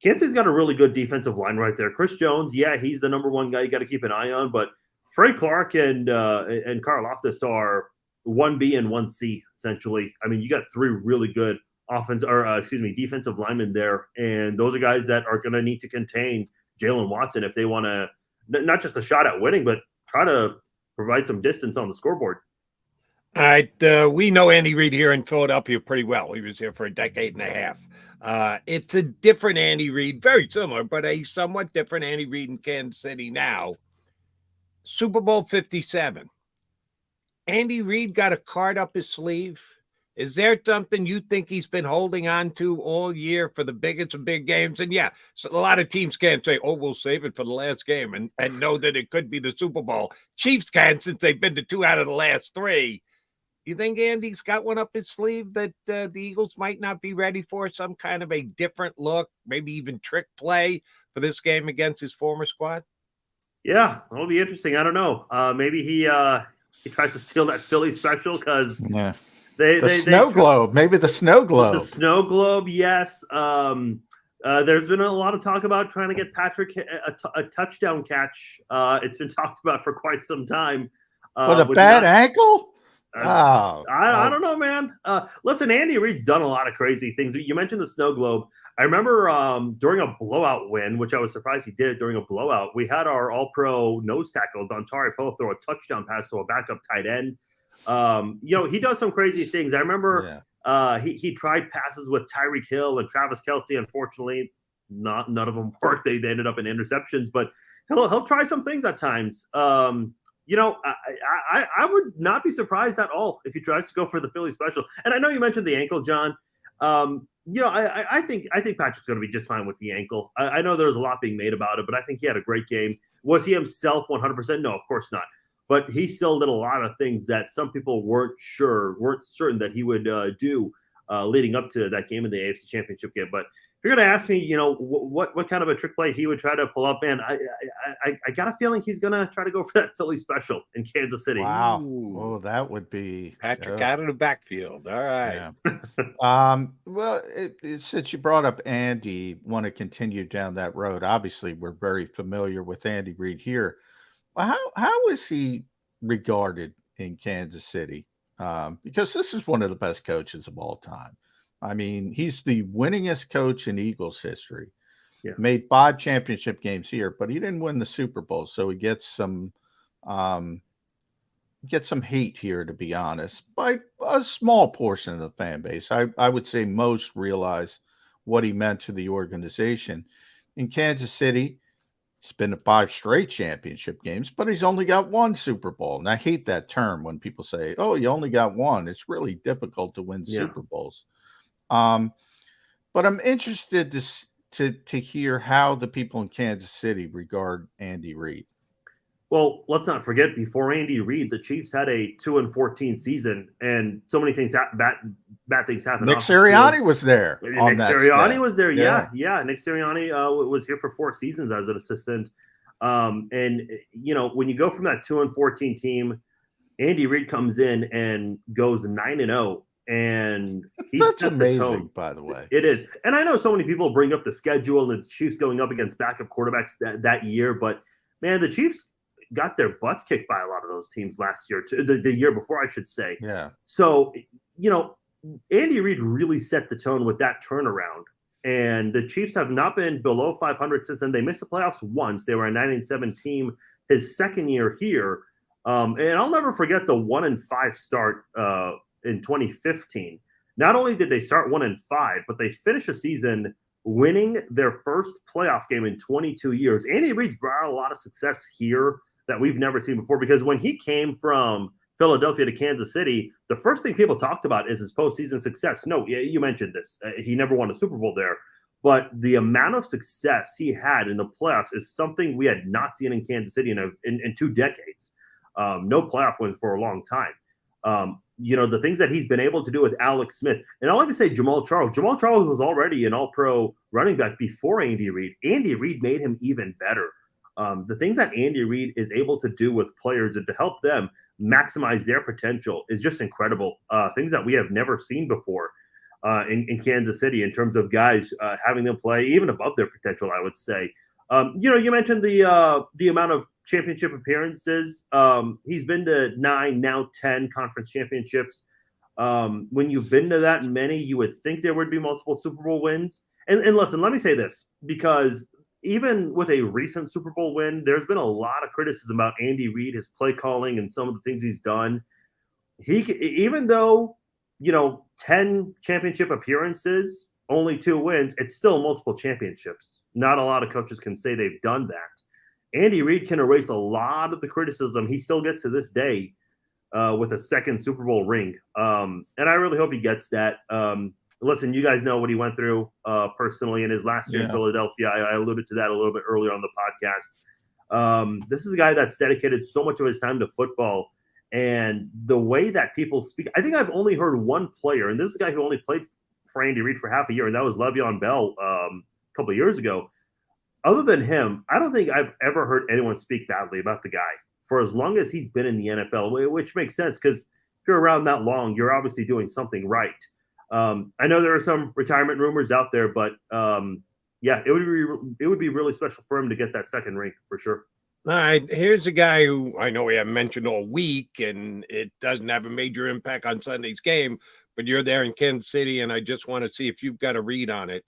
Kansas City's got a really good defensive line right there. Chris Jones, he's the number one guy you got to keep an eye on, but Frank Clark and Karlaftis are 1B and 1C essentially. I mean, you got 3 really good defensive linemen there, and those are guys that are going to need to contain Jalen Watson if they want to not just a shot at winning, but try to provide some distance on the scoreboard. All right. We know Andy Reid here in Philadelphia pretty well. He was here for a decade and a half. It's a different Andy Reid, very similar, but a somewhat different Andy Reid in Kansas City now. Super Bowl 57. Andy Reid got a card up his sleeve Is there something you think he's been holding on to all year for the biggest of big games? And yeah, so a lot of teams can't say, oh, we'll save it for the last game and know that it could be the Super Bowl. Chiefs can, since they've been to 2 out of the last 3. You think Andy's got one up his sleeve that the Eagles might not be ready for, some kind of a different look, maybe even trick play for this game against his former squad? Yeah, it'll be interesting. I don't know. Maybe he tries to steal that Philly special because the snow globe, maybe the snow globe. The snow globe, yes. There's been a lot of talk about trying to get Patrick a touchdown catch. It's been talked about for quite some time. With a bad ankle? I don't know, man. Listen, Andy Reid's done a lot of crazy things. You mentioned the snow globe. I remember during a blowout win, which I was surprised he did it during a blowout, we had our all-pro nose tackle, Dontari Poe, throw a touchdown pass to a backup tight end. He does some crazy things. I remember he tried passes with Tyreek Hill and Travis Kelce. Unfortunately, none of them worked. They ended up in interceptions, but he'll try some things at times. I would not be surprised at all if he tries to go for the Philly special. And I know you mentioned the ankle, John. I think Patrick's going to be just fine with the ankle. I know there was a lot being made about it, but I think he had a great game. Was he himself 100%? No, of course not. But he still did a lot of things that some people weren't certain that he would do leading up to that game in the AFC Championship game. But if you're going to ask me, what kind of a trick play he would try to pull up, man, I got a feeling he's going to try to go for that Philly special in Kansas City. Wow. Oh, that would be Patrick out of the backfield. All right. Yeah. Well, since you brought up Andy, want to continue down that road. Obviously, we're very familiar with Andy Reid here. How is he regarded in Kansas City? Because this is one of the best coaches of all time. I mean, he's the winningest coach in Eagles history. Yeah. Made 5 championship games here, but he didn't win the Super Bowl, so he gets some hate here, to be honest, by a small portion of the fan base. I would say most realize what he meant to the organization. In Kansas City, he's been to 5 straight championship games, but he's only got 1 Super Bowl. And I hate that term when people say, oh, you only got 1. It's really difficult to win Super Bowls. But I'm interested to hear how the people in Kansas City regard Andy Reid. Well, let's not forget, before Andy Reid, the Chiefs had a 2-14 season, and so many things bad things happened. Nick Sirianni was there. Nick Sirianni was there. Yeah. Nick Sirianni was here for 4 seasons as an assistant. And when you go from that 2-14 team, Andy Reid comes in and goes 9-0. And that's amazing, by the way. It is. And I know so many people bring up the schedule and the Chiefs going up against backup quarterbacks that year, but man, the Chiefs got their butts kicked by a lot of those teams last year, the year before, I should say. Yeah. So, Andy Reid really set the tone with that turnaround. And the Chiefs have not been below 500 since then. They missed the playoffs once. They were a 9-7 team his second year here. And I'll never forget the 1-5 start in 2015. Not only did they start 1-5, but they finished the season winning their first playoff game in 22 years. Andy Reid's brought a lot of success here that we've never seen before, because when he came from Philadelphia to Kansas City, the first thing people talked about is his postseason success. No, you mentioned this. He never won a Super Bowl there, but the amount of success he had in the playoffs is something we had not seen in Kansas City in 2 decades. No playoff wins for a long time. The things that he's been able to do with Alex Smith, and I'll even say Jamal Charles. Jamal Charles was already an all-pro running back before Andy Reid. Andy Reid made him even better. The things that Andy Reid is able to do with players and to help them maximize their potential is just incredible. Things that we have never seen before in Kansas City in terms of guys having them play even above their potential, I would say. You mentioned the amount of championship appearances. He's been to 9, now 10 conference championships. When you've been to that many, you would think there would be multiple Super Bowl wins. And listen, let me say this, because even with a recent Super Bowl win, there's been a lot of criticism about Andy Reid, his play calling, and some of the things he's done. Even though, 10 championship appearances, only 2 wins, it's still multiple championships. Not a lot of coaches can say they've done that. Andy Reid can erase a lot of the criticism he still gets to this day with a second Super Bowl ring. And I really hope he gets that. Listen, you guys know what he went through personally in his last year in Philadelphia. I alluded to that a little bit earlier on the podcast. This is a guy that's dedicated so much of his time to football. And the way that people speak, I think I've only heard one player, and this is a guy who only played for Andy Reid for half a year, and that was Le'Veon Bell a couple of years ago. Other than him, I don't think I've ever heard anyone speak badly about the guy for as long as he's been in the NFL, which makes sense because if you're around that long, you're obviously doing something right. I know there are some retirement rumors out there, but yeah, it would be really special for him to get that second ring for sure. All right, here's a guy who I know we haven't mentioned all week, and it doesn't have a major impact on Sunday's game, but you're there in Kansas City, and I just want to see if you've got a read on it.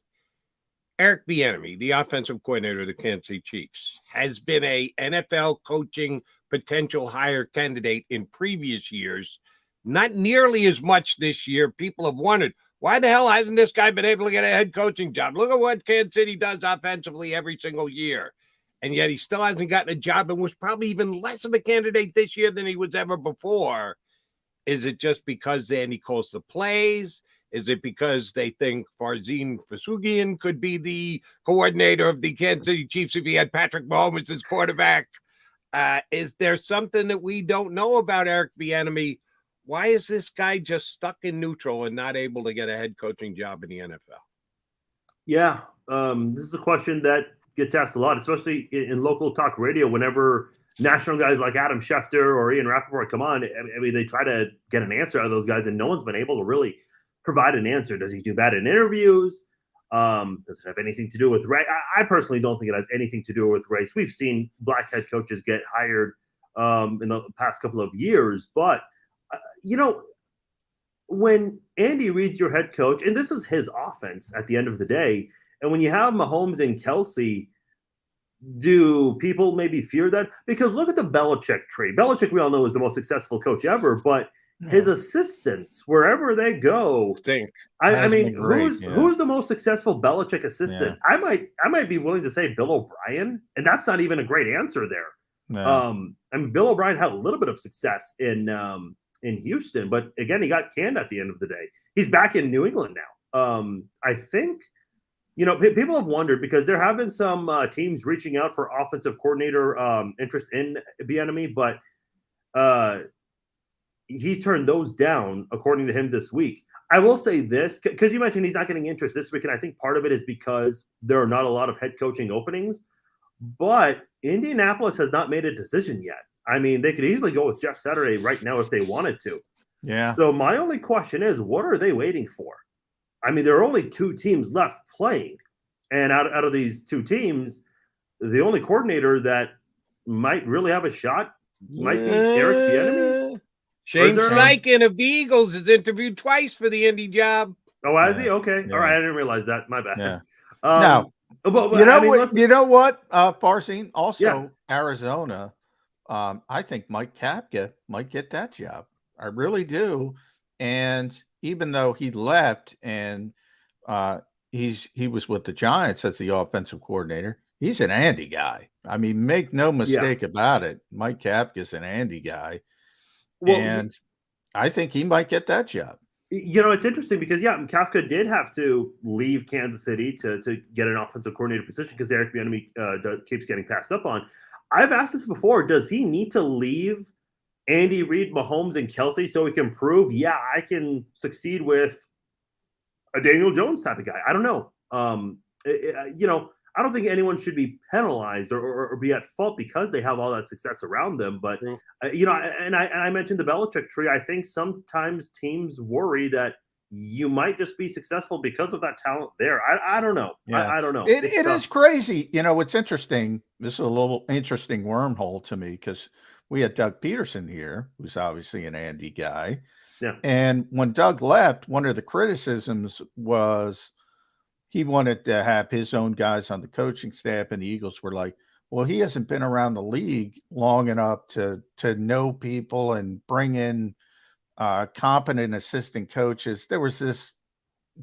Eric Bieniemy, the offensive coordinator of the Kansas City Chiefs, has been a NFL coaching potential hire candidate in previous years. Not nearly as much this year. People have wondered, why the hell hasn't this guy been able to get a head coaching job? Look at what Kansas City does offensively every single year. And yet he still hasn't gotten a job and was probably even less of a candidate this year than he was ever before. Is it just because Andy calls the plays? Is it because they think Farzin Fasugian could be the coordinator of the Kansas City Chiefs if he had Patrick Mahomes as quarterback? Is there something that we don't know about Eric Bieniemy? Why is this guy just stuck in neutral and not able to get a head coaching job in the NFL? Yeah, this is a question that gets asked a lot, especially in local talk radio. Whenever national guys like Adam Schefter or Ian Rappaport come on, I mean, they try to get an answer out of those guys, and no one's been able to really provide an answer. Does he do bad in interviews? Does it have anything to do with race? I personally don't think it has anything to do with race. We've seen black head coaches get hired in the past couple of years, but you know, when Andy Reid's your head coach, and this is his offense at the end of the day, and when you have Mahomes and Kelsey, do people maybe fear that? Because look at the Belichick tree. Belichick, we all know, is the most successul coach ever, but his assistants, wherever they go, I mean, who's the most successful Belichick assistant? Yeah. I might be willing to say Bill O'Brien, and that's not even a great answer there. No. I mean, Bill O'Brien had a little bit of success in Houston, but again, he got canned at the end of the day. He's back in New England now. I think, you know, people have wondered because there have been some teams reaching out for offensive coordinator interest in Bieniemy, but he's turned those down, according to him, this week. I will say this, because you mentioned he's not getting interest this week, and I think part of it is because there are not a lot of head coaching openings, but Indianapolis has not made a decision yet. I mean, they could easily go with Jeff Saturday right now if they wanted to. Yeah. So my only question is, what are they waiting for? I mean, there are only two teams left playing, and out of these two teams, the only coordinator that might really have a shot might be Eric Bieniemy. Shane Steichen of the Eagles is interviewed twice for the Indy job. Oh, has he? Okay. Yeah. All right. I didn't realize that. My bad. Yeah. Now, you know what, Farzin? Also, Arizona, I think Mike Kapka might get that job. I really do. And even though he left and he was with the Giants as the offensive coordinator, he's an Andy guy. I mean, make no mistake about it. Mike Kapka is an Andy guy. Well, and I think he might get that job. You know, it's interesting because, Kafka did have to leave Kansas City to get an offensive coordinator position because Eric Bieniemy keeps getting passed up on. I've asked this before. Does he need to leave Andy Reid, Mahomes, and Kelsey so he can prove, I can succeed with a Daniel Jones type of guy? I don't know. You know, I don't think anyone should be penalized or be at fault because they have all that success around them. But, you know, and I mentioned the Belichick tree. I think sometimes teams worry that you might just be successful because of that talent there. I don't know. Yeah. I don't know. It is crazy. You know, it's interesting. This is a little interesting wormhole to me because we had Doug Peterson here, who's obviously an Andy guy. Yeah. And when Doug left, one of the criticisms was he wanted to have his own guys on the coaching staff, and the Eagles were like, well, he hasn't been around the league long enough to know people and bring in competent assistant coaches. There was this,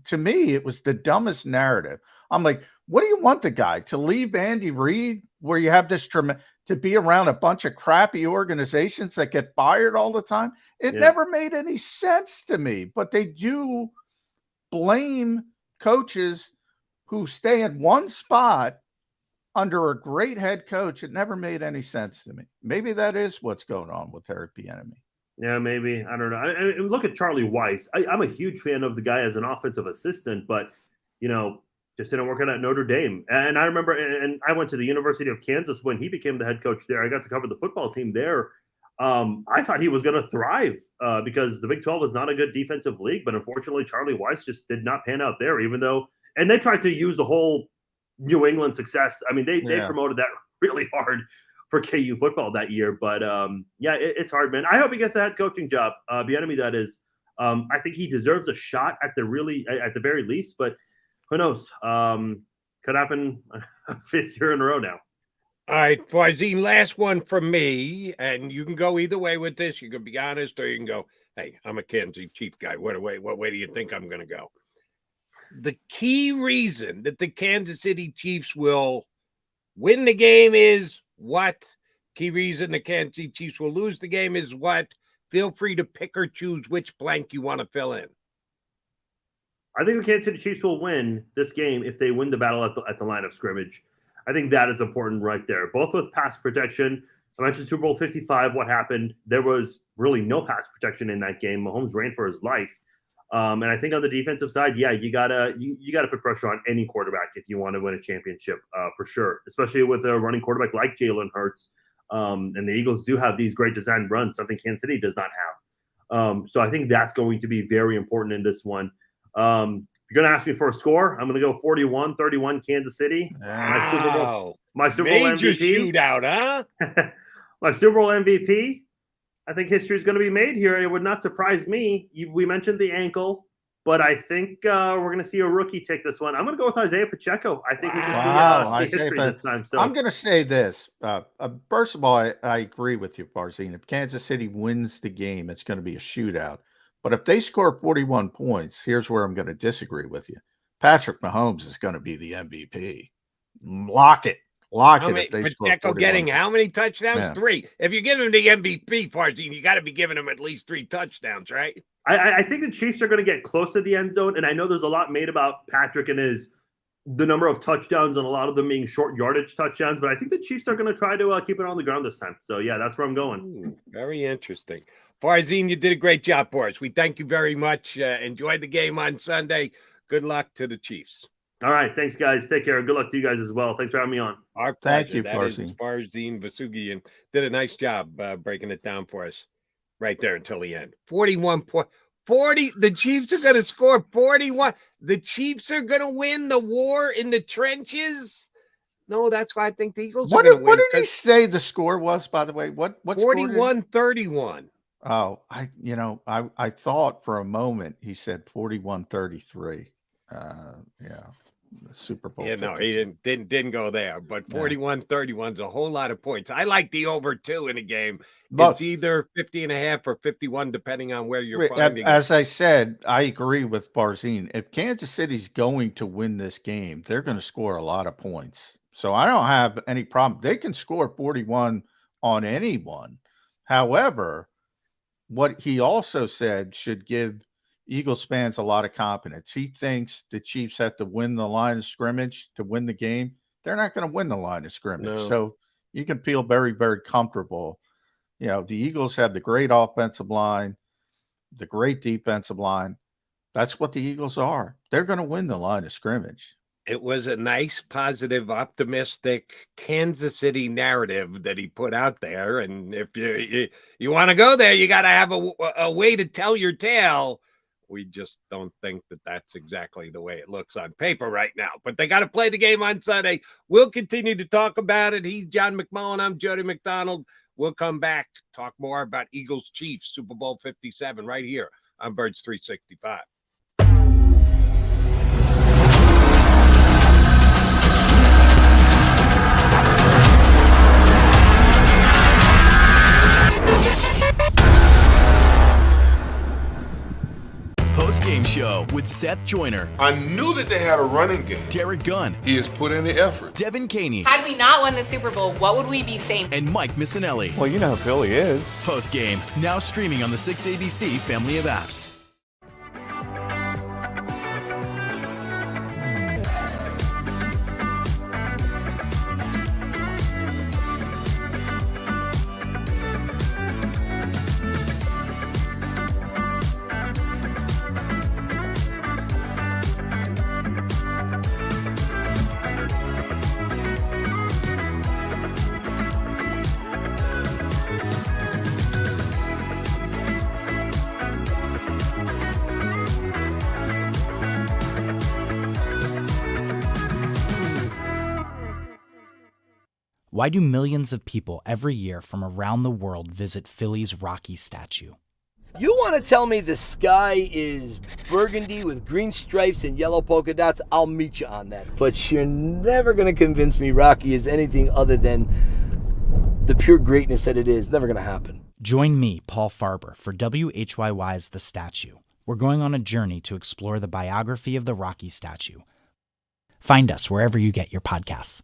to me, it was the dumbest narrative. I'm like, what do you want the guy to leave Andy Reid where you have this to to be around a bunch of crappy organizations that get fired all the time. It never made any sense to me, but they do blame coaches who stay in one spot under a great head coach. It never made any sense to me. Maybe that is what's going on with Eric Bieniemy. Yeah, maybe. I don't know. I look at Charlie Weiss. I'm a huge fan of the guy as an offensive assistant, but, just didn't work out at Notre Dame. And I remember, and I went to the University of Kansas when he became the head coach there. I got to cover the football team there. I thought he was going to thrive because the Big 12 is not a good defensive league, but unfortunately, Charlie Weiss just did not pan out there, and they tried to use the whole New England success. I mean, they promoted that really hard for KU football that year. But it's hard, man. I hope he gets a head coaching job. Bieniemy, that is. I think he deserves a shot at the very least, but who knows? Could happen a 5th year in a row now. All right, Farzine, last one from me, and you can go either way with this. You can be honest, or you can go, hey, I'm a Kansas Chief guy. What way do you think I'm going to go? The key reason that the Kansas City Chiefs will win the game is what? Key reason the Kansas City Chiefs will lose the game is what? Feel free to pick or choose which blank you want to fill in. I think the Kansas City Chiefs will win this game if they win the battle at the line of scrimmage. I think that is important right there, both with pass protection. I mentioned Super Bowl 55, what happened. There was really no pass protection in that game. Mahomes ran for his life. And I think on the defensive side, you gotta put pressure on any quarterback if you want to win a championship, for sure, especially with a running quarterback like Jalen Hurts. And the Eagles do have these great design runs, something Kansas City does not have. So I think that's going to be very important in this one. If you're going to ask me for a score, I'm going to go 41-31 Kansas City. Wow. My Super Bowl Major MVP. shootout, huh? My Super Bowl MVP. I think history is going to be made here. It would not surprise me. We mentioned the ankle, but I think we're going to see a rookie take this one. I'm going to go with Isaiah Pacheco. I think we can see history this time. So I'm going to say this. First of all, I agree with you, Farzine. If Kansas City wins the game, it's going to be a shootout. But if they score 41 points, here's where I'm going to disagree with you. Patrick Mahomes is going to be the MVP. Lock it. Pacheco getting how many touchdowns? Yeah. 3. If you give him the MVP, Farzine, you got to be giving him at least 3 touchdowns, right? I think the Chiefs are going to get close to the end zone, and I know there's a lot made about Patrick and the number of touchdowns and a lot of them being short yardage touchdowns, but I think the Chiefs are going to try to keep it on the ground this time. So, yeah, that's where I'm going. Very interesting. Farzine, you did a great job for us. We thank you very much. Enjoy the game on Sunday. Good luck to the Chiefs. All right. Thanks, guys. Take care. Good luck to you guys as well. Thanks for having me on. Our pleasure. Thank you, Farzine. Farzine Vasugian did a nice job breaking it down for us right there until the end. 40. The Chiefs are going to score 41. The Chiefs are going to win the war in the trenches. No, that's why I think the Eagles are going to win. What did he say the score was, by the way? What 41-31. Oh, I thought for a moment he said 41-33. Super Bowl. Yeah, no, he didn't go there, but 41-31 is a whole lot of points. I like the over 2 in a game. It's either 50.5 or 51, depending on where you're finding it. As I said, I agree with Farzine. If Kansas City's going to win this game, they're going to score a lot of points. So I don't have any problem. They can score 41 on anyone. However, what he also said should give Eagles fans a lot of confidence. He thinks the Chiefs have to win the line of scrimmage to win the game. They're not going to win the line of scrimmage. No. So you can feel very, very comfortable. The Eagles have the great offensive line, the great defensive line. That's what the Eagles are. They're going to win the line of scrimmage. It was a nice, positive, optimistic Kansas City narrative that he put out there. And if you want to go there, you got to have a way to tell your tale. We just don't think that that's exactly the way it looks on paper right now. But they got to play the game on Sunday. We'll continue to talk about it. He's John McMullen. I'm Jody McDonald. We'll come back, talk more about Eagles Chiefs, Super Bowl 57 right here on Birds 365. Post-game show with Seth Joyner. I knew that they had a running game. Derek Gunn. He has put in the effort. Devin Caney. Had we not won the Super Bowl, what would we be saying? And Mike Missinelli. Well, you know how Philly is. Post game, now streaming on the 6ABC family of apps. Why do millions of people every year from around the world visit Philly's Rocky statue? You want to tell me the sky is burgundy with green stripes and yellow polka dots? I'll meet you on that. But you're never going to convince me Rocky is anything other than the pure greatness that it is. Never going to happen. Join me, Paul Farber, for WHYY's The Statue. We're going on a journey to explore the biography of the Rocky statue. Find us wherever you get your podcasts.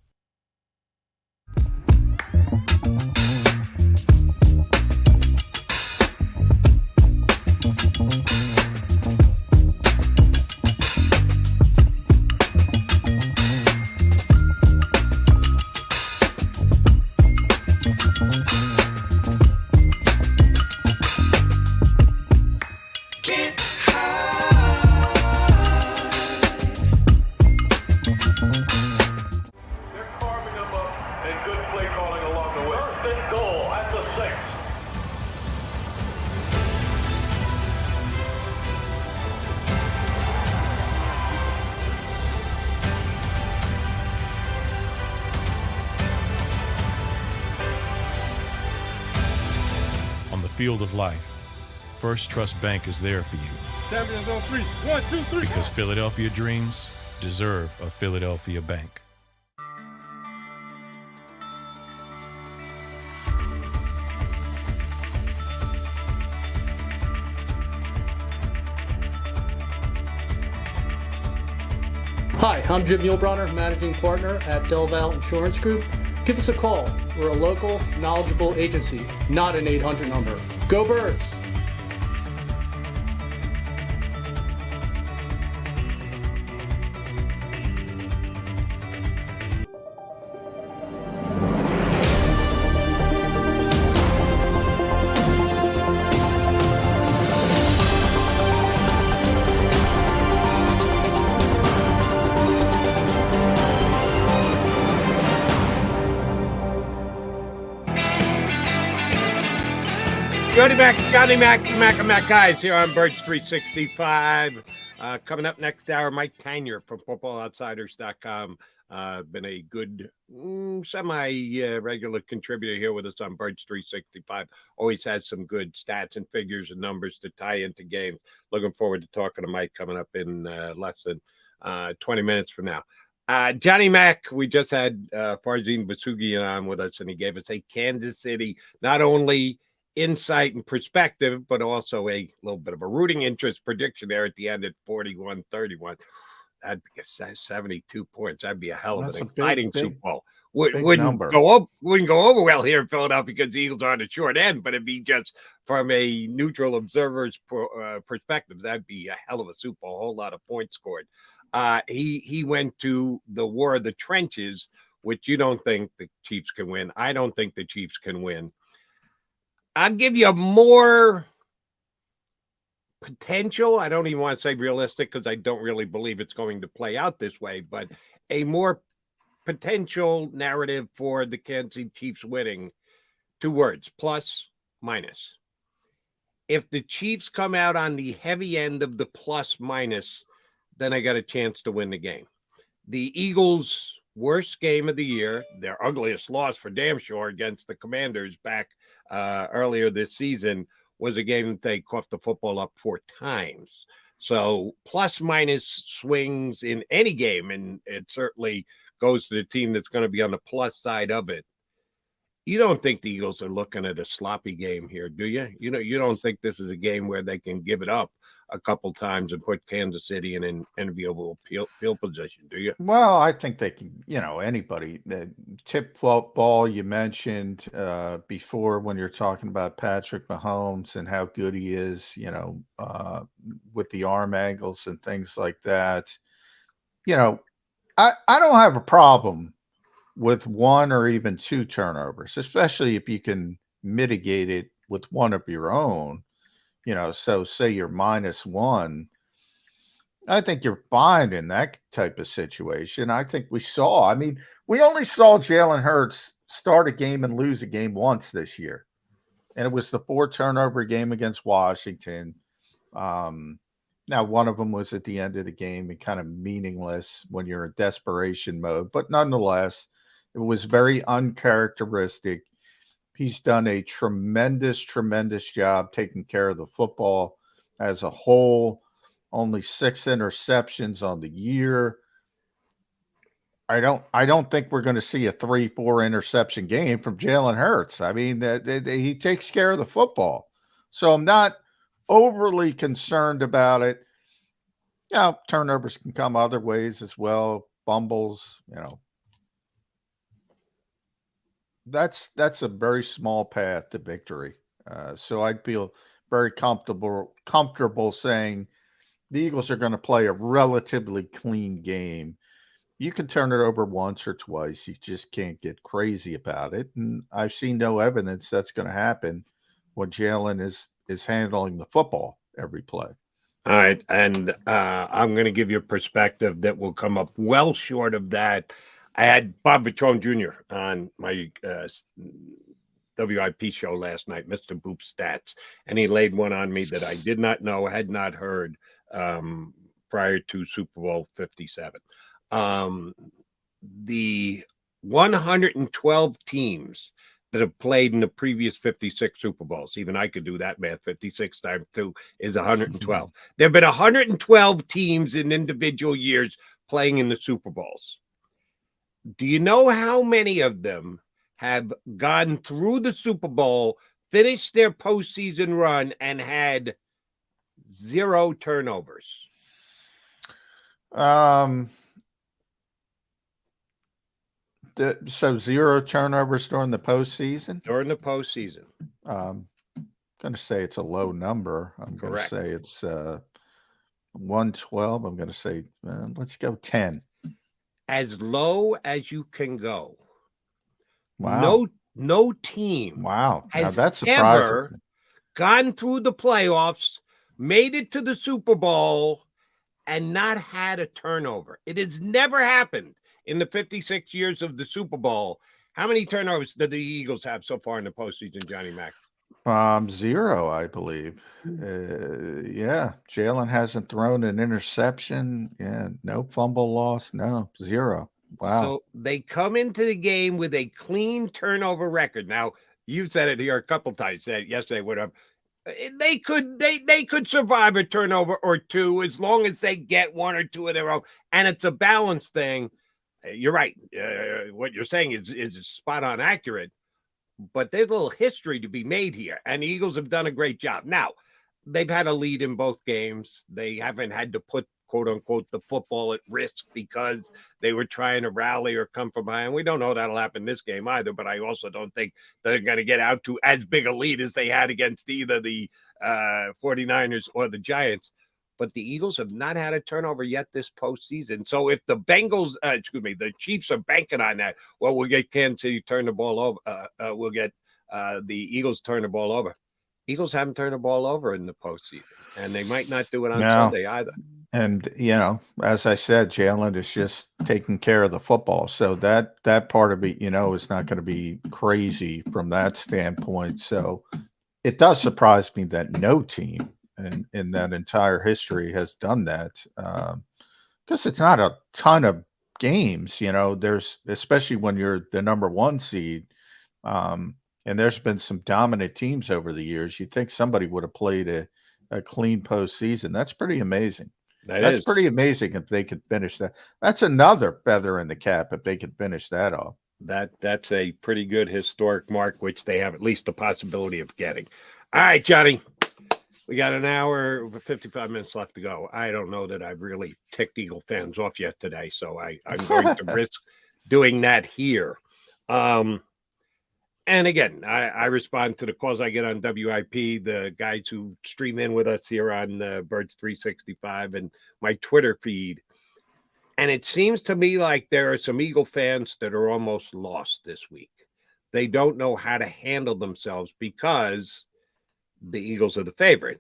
Field of life, First Trust Bank is there for you. Champions on 3. 1, 2, 3. Because Philadelphia dreams deserve a Philadelphia bank. Hi, I'm Jim Muehlbronner, Managing Partner at Delval Insurance Group. Give us a call. We're a local, knowledgeable agency, not an 800 number. Go Birds! Johnny Mac guys here on Birds 365. Coming up next hour, Mike Tanyer from FootballOutsiders.com. Been a good semi-regular contributor here with us on Birds 365. Always has some good stats and figures and numbers to tie into games. Looking forward to talking to Mike coming up in less than 20 minutes from now. Johnny Mac, we just had Farzin Vasugian on with us, and he gave us a Kansas City, not only insight and perspective, but also a little bit of a rooting interest prediction there at the end at 41-31. That'd be 72 points. That'd be a hell of an exciting Super Bowl. Wouldn't go over well here in Philadelphia because the Eagles are on the short end, but it'd be just from a neutral observer's perspective, that'd be a hell of a Super Bowl. A whole lot of points scored. He went to the war of the trenches, which you don't think the Chiefs can win. I don't think the Chiefs can win. I'll give you more potential. I don't even want to say realistic because I don't really believe it's going to play out this way, but a more potential narrative for the Kansas City Chiefs winning. 2 words, plus, minus. If the Chiefs come out on the heavy end of the plus minus, then I got a chance to win the game. The Eagles' worst game of the year, their ugliest loss for damn sure against the Commanders back earlier this season, was a game that they coughed the football up 4 times. So plus minus swings in any game, and it certainly goes to the team that's going to be on the plus side of it. You don't think the Eagles are looking at a sloppy game here, do you? You don't think this is a game where they can give it up a couple times and put Kansas City in an enviable field position, do you? Well, I think they can, anybody. The tip ball you mentioned before when you're talking about Patrick Mahomes and how good he is, with the arm angles and things like that. I don't have a problem with one or even two turnovers, especially if you can mitigate it with one of your own, so say you're -1. I think you're fine in that type of situation. I think we only saw Jalen Hurts start a game and lose a game once this year. And it was the 4-turnover game against Washington. Now, one of them was at the end of the game and kind of meaningless when you're in desperation mode. But nonetheless, it was very uncharacteristic. He's done a tremendous, tremendous job taking care of the football as a whole. Only 6 interceptions on the year. I don't think we're going to see a 3-4 interception game from Jalen Hurts. I mean, he takes care of the football. So I'm not overly concerned about it. Turnovers can come other ways as well. Fumbles, That's a very small path to victory. So I'd feel very comfortable saying the Eagles are going to play a relatively clean game. You can turn it over once or twice. You just can't get crazy about it. And I've seen no evidence that's going to happen when Jalen is handling the football every play. All right. And I'm going to give you a perspective that will come up well short of that. I had Bob Vitrone Jr. on my WIP show last night, Mr. Boop Stats, and he laid one on me that I did not know, had not heard prior to Super Bowl 57. The 112 teams that have played in the previous 56 Super Bowls, even I could do that math, 56 times 2 is 112. There have been 112 teams in individual years playing in the Super Bowls. Do you know how many of them have gone through the Super Bowl, finished their postseason run, and had 0 turnovers? So 0 turnovers during the postseason? During the postseason. I'm going to say it's a low number. I'm going to say it's 112. I'm going to say, let's go 10. As low as you can go. Wow. No team has ever gone through the playoffs, made it to the Super Bowl, and not had a turnover. It has never happened in the 56 years of the Super Bowl. How many turnovers did the Eagles have so far in the postseason, Johnny Mac? 0, I believe. Yeah, Jalen hasn't thrown an interception. Yeah, no fumble loss. No, 0. Wow. So they come into the game with a clean turnover record. Now, you said it here a couple times. Said it yesterday, whatever. They could survive a turnover or two as long as they get 1 or 2 of their own, and it's a balance thing. You're right. What you're saying is spot on accurate. But there's a little history to be made here, and the Eagles have done a great job. Now, they've had a lead in both games. They haven't had to put, quote unquote, the football at risk because they were trying to rally or come from behind. We don't know that'll happen this game either, but I also don't think they're going to get out to as big a lead as they had against either the 49ers or the Giants. But the Eagles have not had a turnover yet this postseason. So if the the Chiefs are banking on that, well, we'll get Kansas City turn the ball over. We'll get the Eagles turn the ball over. Eagles haven't turned the ball over in the postseason, and they might not do it on Sunday either. And, as I said, Jalen is just taking care of the football. So that part of it, is not going to be crazy from that standpoint. So it does surprise me that no team in that entire history has done that, because it's not a ton of games. There's, especially when you're the number 1 seed, and there's been some dominant teams over the years. You think somebody would have played a clean postseason. That's pretty amazing. That's pretty amazing if they could finish that. That's another feather in the cap if they could finish that off. That's a pretty good historic mark, which they have at least the possibility of getting. All right, Johnny. We got an hour, 55 minutes left to go. I don't know that I've really ticked Eagle fans off yet today, so I'm going to risk doing that here. And again, I respond to the calls I get on WIP, the guys who stream in with us here on Birds 365 and my Twitter feed. And it seems to me like there are some Eagle fans that are almost lost this week. They don't know how to handle themselves because the Eagles are the favorite.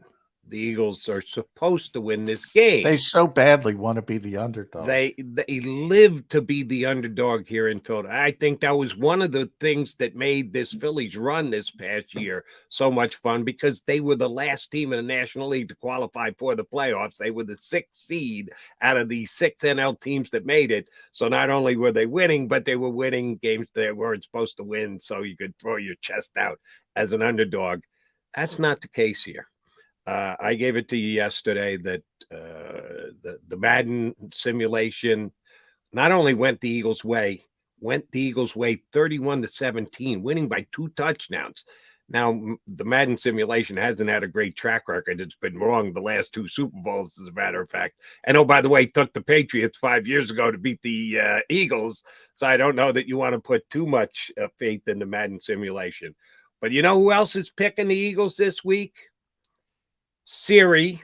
The Eagles are supposed to win this game. They so badly want to be the underdog. They live to be the underdog here in Philadelphia. I think that was one of the things that made this Phillies run this past year so much fun, because they were the last team in the National League to qualify for the playoffs. They were the 6th seed out of the 6 NL teams that made it. So not only were they winning, but they were winning games they weren't supposed to win, so you could throw your chest out as an underdog. That's not the case here. I gave it to you yesterday that the Madden simulation not only went the Eagles' way 31-17, winning by 2 touchdowns. Now, the Madden simulation hasn't had a great track record. It's been wrong the last 2 Super Bowls, as a matter of fact. And, oh, by the way, took the Patriots 5 years ago to beat the Eagles. So I don't know that you want to put too much faith in the Madden simulation. But you know who else is picking the Eagles this week? Siri,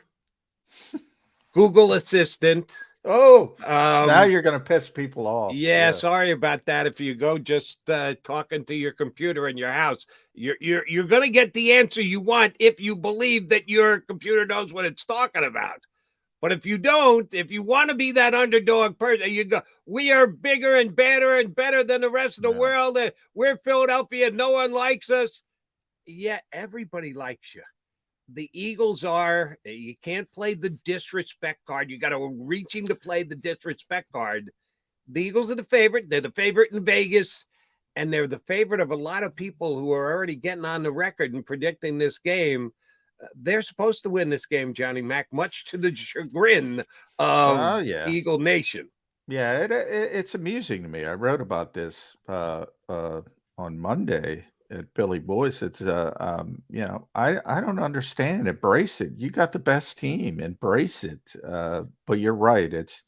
Google Assistant. Oh, now you're going to piss people off. Yeah, sorry about that. If you go just talking to your computer in your house, you're going to get the answer you want if you believe that your computer knows what it's talking about. But if you don't, if you want to be that underdog person, you go, we are bigger and better than the rest of the world. We're Philadelphia. No one likes us. Yeah, everybody likes you. The Eagles are, you can't play the disrespect card. You got to reaching to play the disrespect card. The Eagles are the favorite. They're the favorite in Vegas, and they're the favorite of a lot of people who are already getting on the record and predicting this game. They're supposed to win this game, Johnny Mac, much to the chagrin of Eagle Nation. Yeah, it's amusing to me. I wrote about this on Monday at Billy Boyce. It's I don't understand. Embrace it. You got the best team. Embrace it. But you're right.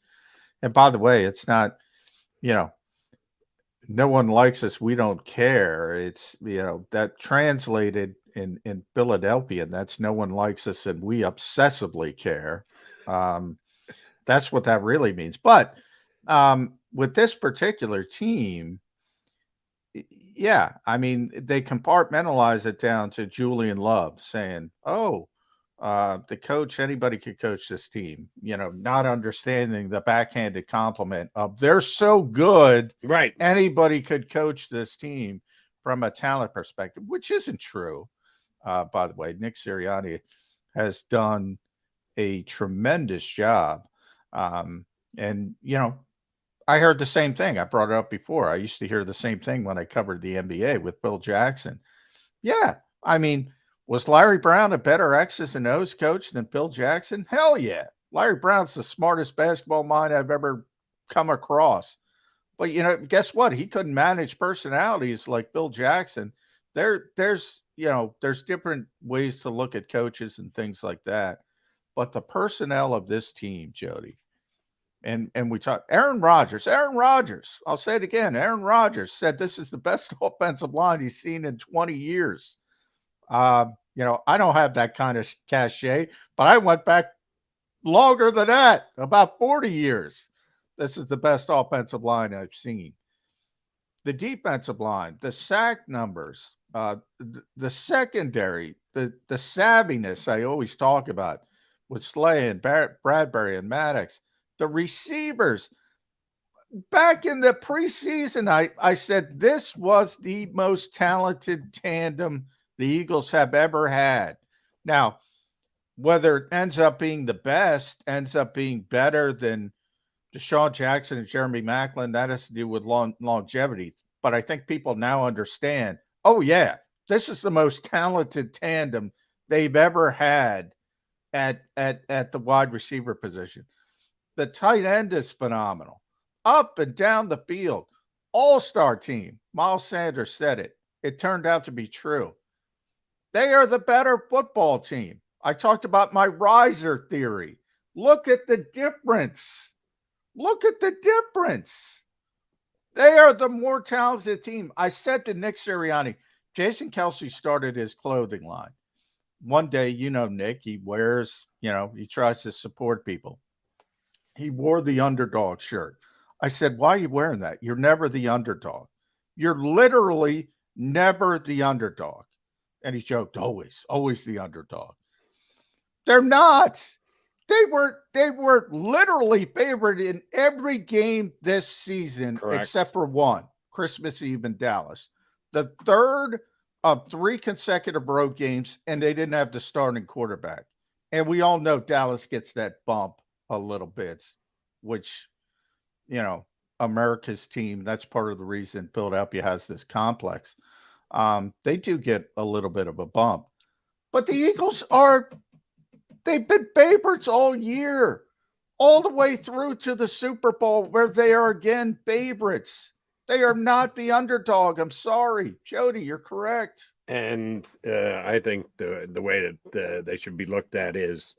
And by the way, it's not, no one likes us. We don't care. It's, that translated in Philadelphia, and that's no one likes us and we obsessively care. That's what that really means. But with this particular team, yeah, I mean, they compartmentalize it down to Julian Love saying, the coach, anybody could coach this team, not understanding the backhanded compliment of they're so good, right? Anybody could coach this team from a talent perspective, which isn't true. By the way, Nick Sirianni has done a tremendous job. I heard the same thing. I brought it up before. I used to hear the same thing when I covered the NBA with Bill Jackson. Yeah. I mean, was Larry Brown a better X's and O's coach than Bill Jackson? Hell yeah. Larry Brown's the smartest basketball mind I've ever come across. But, guess what? He couldn't manage personalities like Bill Jackson. There's different ways to look at coaches and things like that. But the personnel of this team, Jody, and we talked Aaron Rodgers, I'll say it again. Aaron Rodgers said this is the best offensive line he's seen in 20 years. I don't have that kind of cachet, but I went back longer than that, about 40 years. This is the best offensive line I've seen. The defensive line, the sack numbers, the secondary, the savviness I always talk about with Slay and Bradbury and Maddox, the receivers. Back in the preseason, I said this was the most talented tandem the Eagles have ever had. Now, whether it ends up being the best, ends up being better than Deshaun Jackson and Jeremy Maclin, that has to do with longevity. But I think people now understand, this is the most talented tandem they've ever had at the wide receiver position. The tight end is phenomenal. Up and down the field. all-star team. Miles Sanders said it. It turned out to be true. They are the better football team. I talked about my riser theory. Look at the difference. Look at the difference. They are the more talented team. I said to Nick Sirianni, Jason Kelce started his clothing line. One day, Nick, he wears, he tries to support people. He wore the underdog shirt. I said, why are you wearing that? You're never the underdog. You're literally never the underdog. And he joked, always the underdog. They're not. They were literally favored in every game this season, except for one, Christmas Eve in Dallas. The third of 3 consecutive road games, and they didn't have the starting quarterback. And we all know Dallas gets that bump a little bit, which, America's team, that's part of the reason Philadelphia has this complex. They do get a little bit of a bump. But the Eagles they've been favorites all year, all the way through to the Super Bowl, where they are again favorites. They are not the underdog. I'm sorry. Jody, you're correct. And I think the way that they should be looked at is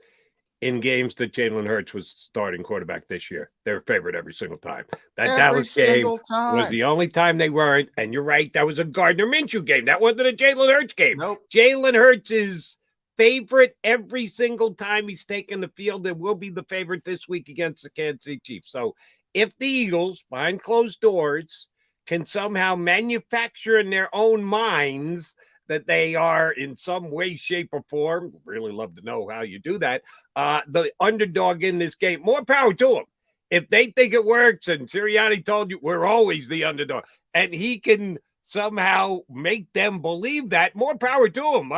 in games that Jalen Hurts was starting quarterback this year, they were favored every single time. That Dallas game was the only time they weren't. And you're right, that was a Gardner Minshew game. That wasn't a Jalen Hurts game. Nope. Jalen Hurts is favorite every single time he's taken the field, and will be the favorite this week against the Kansas City Chiefs. So if the Eagles, behind closed doors, can somehow manufacture in their own minds that they are in some way, shape, or form, really love to know how you do that, the underdog in this game, more power to them. If they think it works, and Sirianni told you we're always the underdog, and he can somehow make them believe that, more power to him.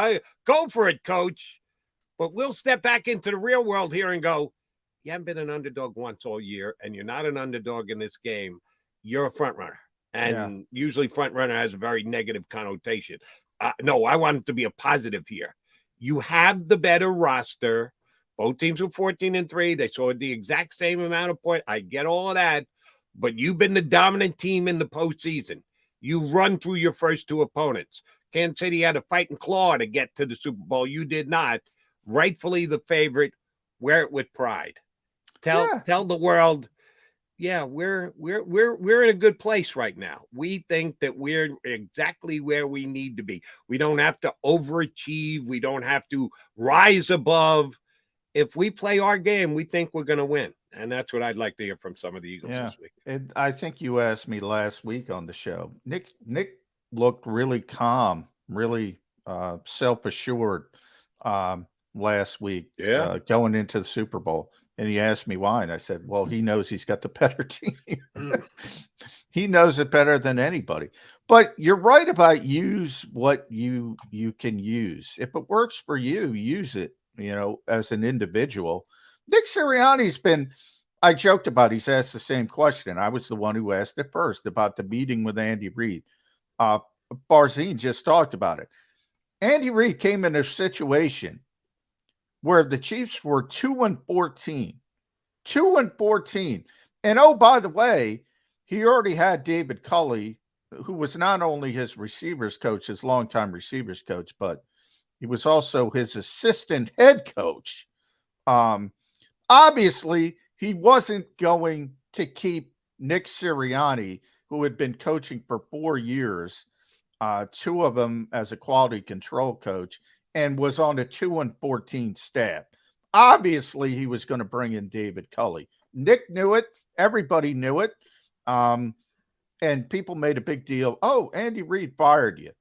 Go for it, coach. But we'll step back into the real world here and go, you haven't been an underdog once all year, and you're not an underdog in this game. You're a front runner. And usually front runner has a very negative connotation. No, I want it to be a positive here. You have the better roster. Both teams were 14-3. They scored the exact same amount of points. I get all of that. But you've been the dominant team in the postseason. You run through your first 2 opponents. Kansas City had to fight and claw to get to the Super Bowl. You did not. Rightfully the favorite. Wear it with pride. Tell the world, we're in a good place right now. We think that we're exactly where we need to be. We don't have to overachieve. We don't have to rise above. If we play our game, we think we're going to win. And that's what I'd like to hear from some of the Eagles this week. And I think you asked me last week on the show. Nick looked really calm, really self-assured last week going into the Super Bowl. And he asked me why. And I said, well, he knows he's got the better team. He knows it better than anybody. But you're right about use what you can use. If it works for you, use it, as an individual. Nick Sirianni's I joked about, he's asked the same question. I was the one who asked it first about the meeting with Andy Reid. Barzine just talked about it. Andy Reid came in a situation where the Chiefs were 2-14. 2-14. And oh, by the way, he already had David Culley, who was not only his receivers coach, his longtime receivers coach, but he was also his assistant head coach. Obviously, he wasn't going to keep Nick Sirianni, who had been coaching for 4 years, 2 of them as a quality control coach, and was on a 2-14 staff. Obviously, he was going to bring in David Culley. Nick knew it. Everybody knew it. And people made a big deal. Oh, Andy Reid fired you.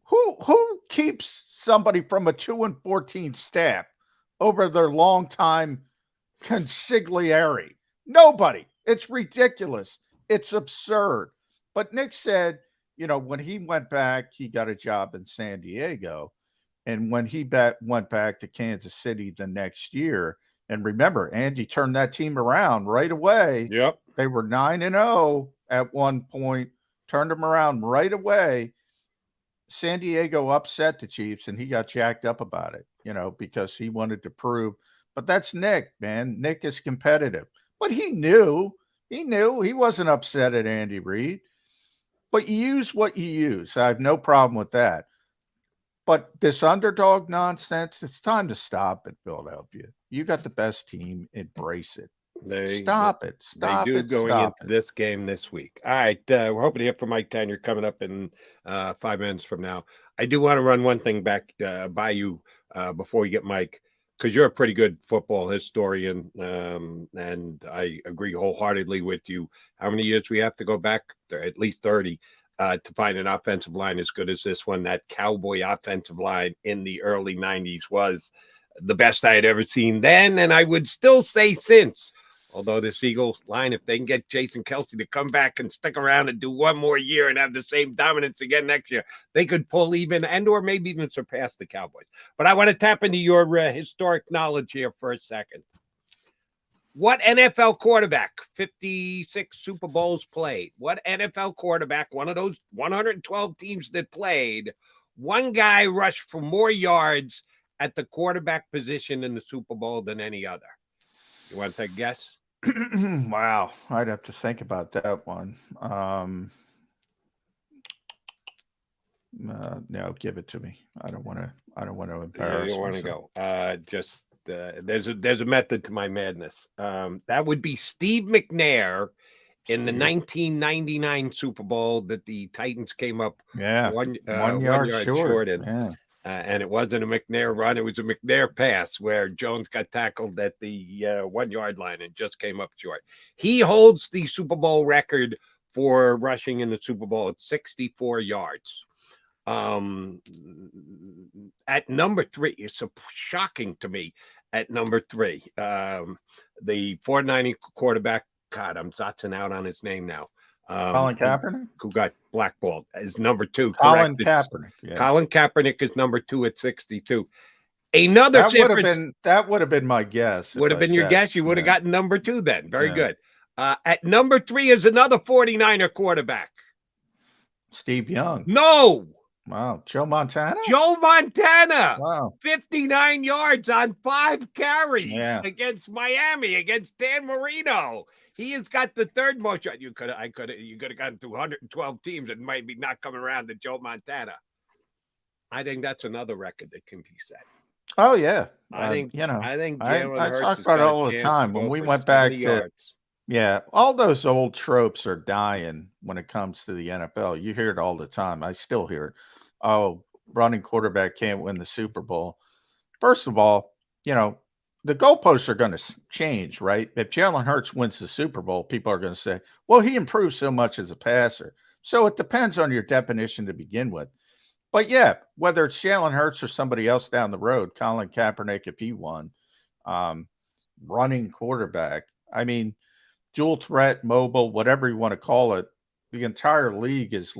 Who keeps somebody from a 2-14 staff over their longtime consigliere? Nobody. It's ridiculous. It's absurd. But Nick said, when he went back, he got a job in San Diego. And when he went back to Kansas City the next year, and remember, Andy turned that team around right away. Yep. They were 9-0 at one point, turned them around right away. San Diego upset the Chiefs, and he got jacked up about it, because he wanted to prove. But that's Nick, man. Nick is competitive. But he knew he wasn't upset at Andy Reid. but you use what you use. I have no problem with that. But this underdog nonsense, it's time to stop it, Philadelphia. You got the best team. Embrace it. Stop it. Stop they do it. going Stop into this game this week. All right. We're hoping to hear from Mike Tanyer coming up in 5 minutes from now. I do want to run one thing back by you before we get Mike, because you're a pretty good football historian, and I agree wholeheartedly with you. How many years we have to go back? At least 30 to find an offensive line as good as this one. That Cowboy offensive line in the early 90s was the best I had ever seen then, and I would still say since. Although this Eagles line, if they can get Jason Kelsey to come back and stick around and do one more year and have the same dominance again next year, they could pull even and or maybe even surpass the Cowboys. But I want to tap into your historic knowledge here for a second. What NFL quarterback, 56 Super Bowls played, what NFL quarterback, one of those 112 teams that played, one guy rushed for more yards at the quarterback position in the Super Bowl than any other? You want to take a guess? Wow, I'd have to think about that one. No, give it to me. I don't want to embarrass You don't want to myself. go. There's a method to my madness. That would be Steve McNair in the 1999 Super Bowl that the Titans came up one yard short in. Yeah. And it wasn't a McNair run. It was a McNair pass where Jones got tackled at the 1 yard line and just came up short. He holds the Super Bowl record for rushing in the Super Bowl at 64 yards. At number 3, it's so shocking to me. At number 3, the 490 quarterback, God, I'm zotzing out on his name now. Colin Kaepernick, who got blackballed, is number 2. Colin Kaepernick. Yeah. Colin Kaepernick is number 2 at 62. Another that would have been my guess. Would have been your guess. You would have gotten number 2 then. Very good. At number 3 is another 49er quarterback. Steve Young. No. Wow. Joe Montana? Joe Montana. Wow. 59 yards on 5 carries against Miami, against Dan Marino. He has got the third most. You could have gotten to 112 teams and maybe not coming around to Joe Montana. I think that's another record that can be set. Oh yeah. I think I talk about it all the time. When we went back to all those old tropes are dying when it comes to the NFL. You hear it all the time. I still hear it. Oh, running quarterback can't win the Super Bowl. First of all, the goalposts are going to change, right? If Jalen Hurts wins the Super Bowl, people are going to say, well, he improved so much as a passer. So it depends on your definition to begin with. But yeah, whether it's Jalen Hurts or somebody else down the road, Colin Kaepernick, if he won, running quarterback, I mean, dual threat, mobile, whatever you want to call it, the entire league is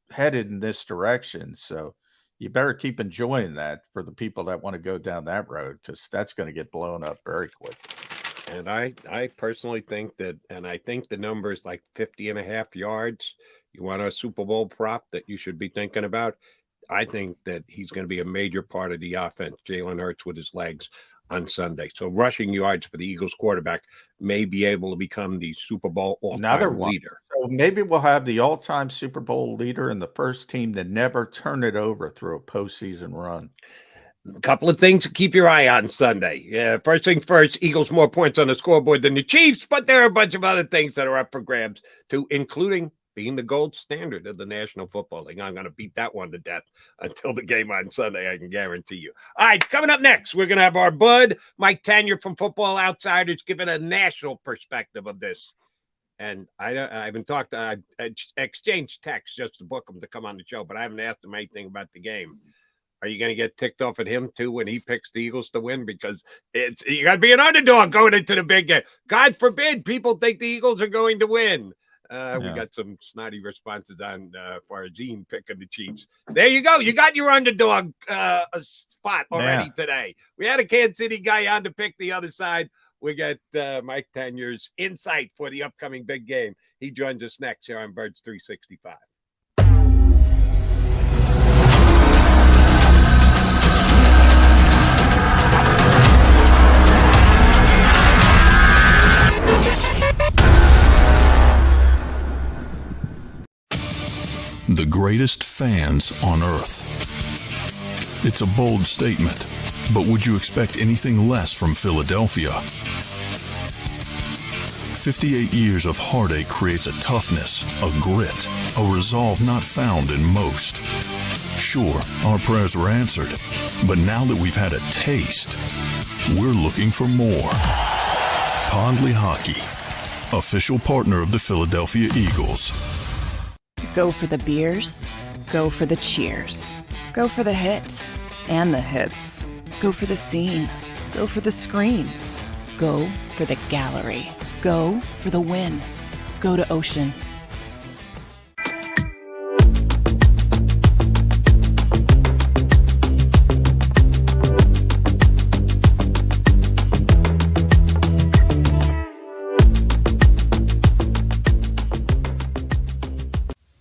headed in this direction. So you better keep enjoying that for the people that want to go down that road, because that's going to get blown up very quick. And I personally think that, and I think the number is like 50.5 yards. You want a Super Bowl prop that you should be thinking about? I think that he's going to be a major part of the offense, Jalen Hurts, with his legs on Sunday. So rushing yards for the Eagles quarterback may be able to become the Super Bowl all-time leader. So maybe we'll have the all-time Super Bowl leader and the first team to never turn it over through a postseason run. A couple of things to keep your eye on Sunday. Yeah, first thing first, Eagles more points on the scoreboard than the Chiefs, but there are a bunch of other things that are up for grabs too, including being the gold standard of the National Football League. I'm going to beat that one to death until the game on Sunday, I can guarantee you. All right, coming up next, we're going to have our bud, Mike Tanyer from Football Outsiders, giving a national perspective of this. And I haven't talked, I exchanged texts just to book him to come on the show, but I haven't asked him anything about the game. Are you going to get ticked off at him too when he picks the Eagles to win? Because you got to be an underdog going into the big game. God forbid people think the Eagles are going to win. We got some snotty responses on Farzine picking the Chiefs. There you go. You got your underdog spot already today. We had a Kansas City guy on to pick the other side. We got Mike Tanyer's insight for the upcoming big game. He joins us next here on Birds 365. greatest fans on earth. It's a bold statement, but would you expect anything less from Philadelphia? 58 years of heartache creates a toughness, a grit, a resolve not found in most. Sure, our prayers were answered, but now that we've had a taste, we're looking for more. Pondley Hockey, official partner of the Philadelphia Eagles. Go for the beers, go for the cheers, go for the hit and the hits, go for the scene, go for the screens, go for the gallery, go for the win, go to Ocean.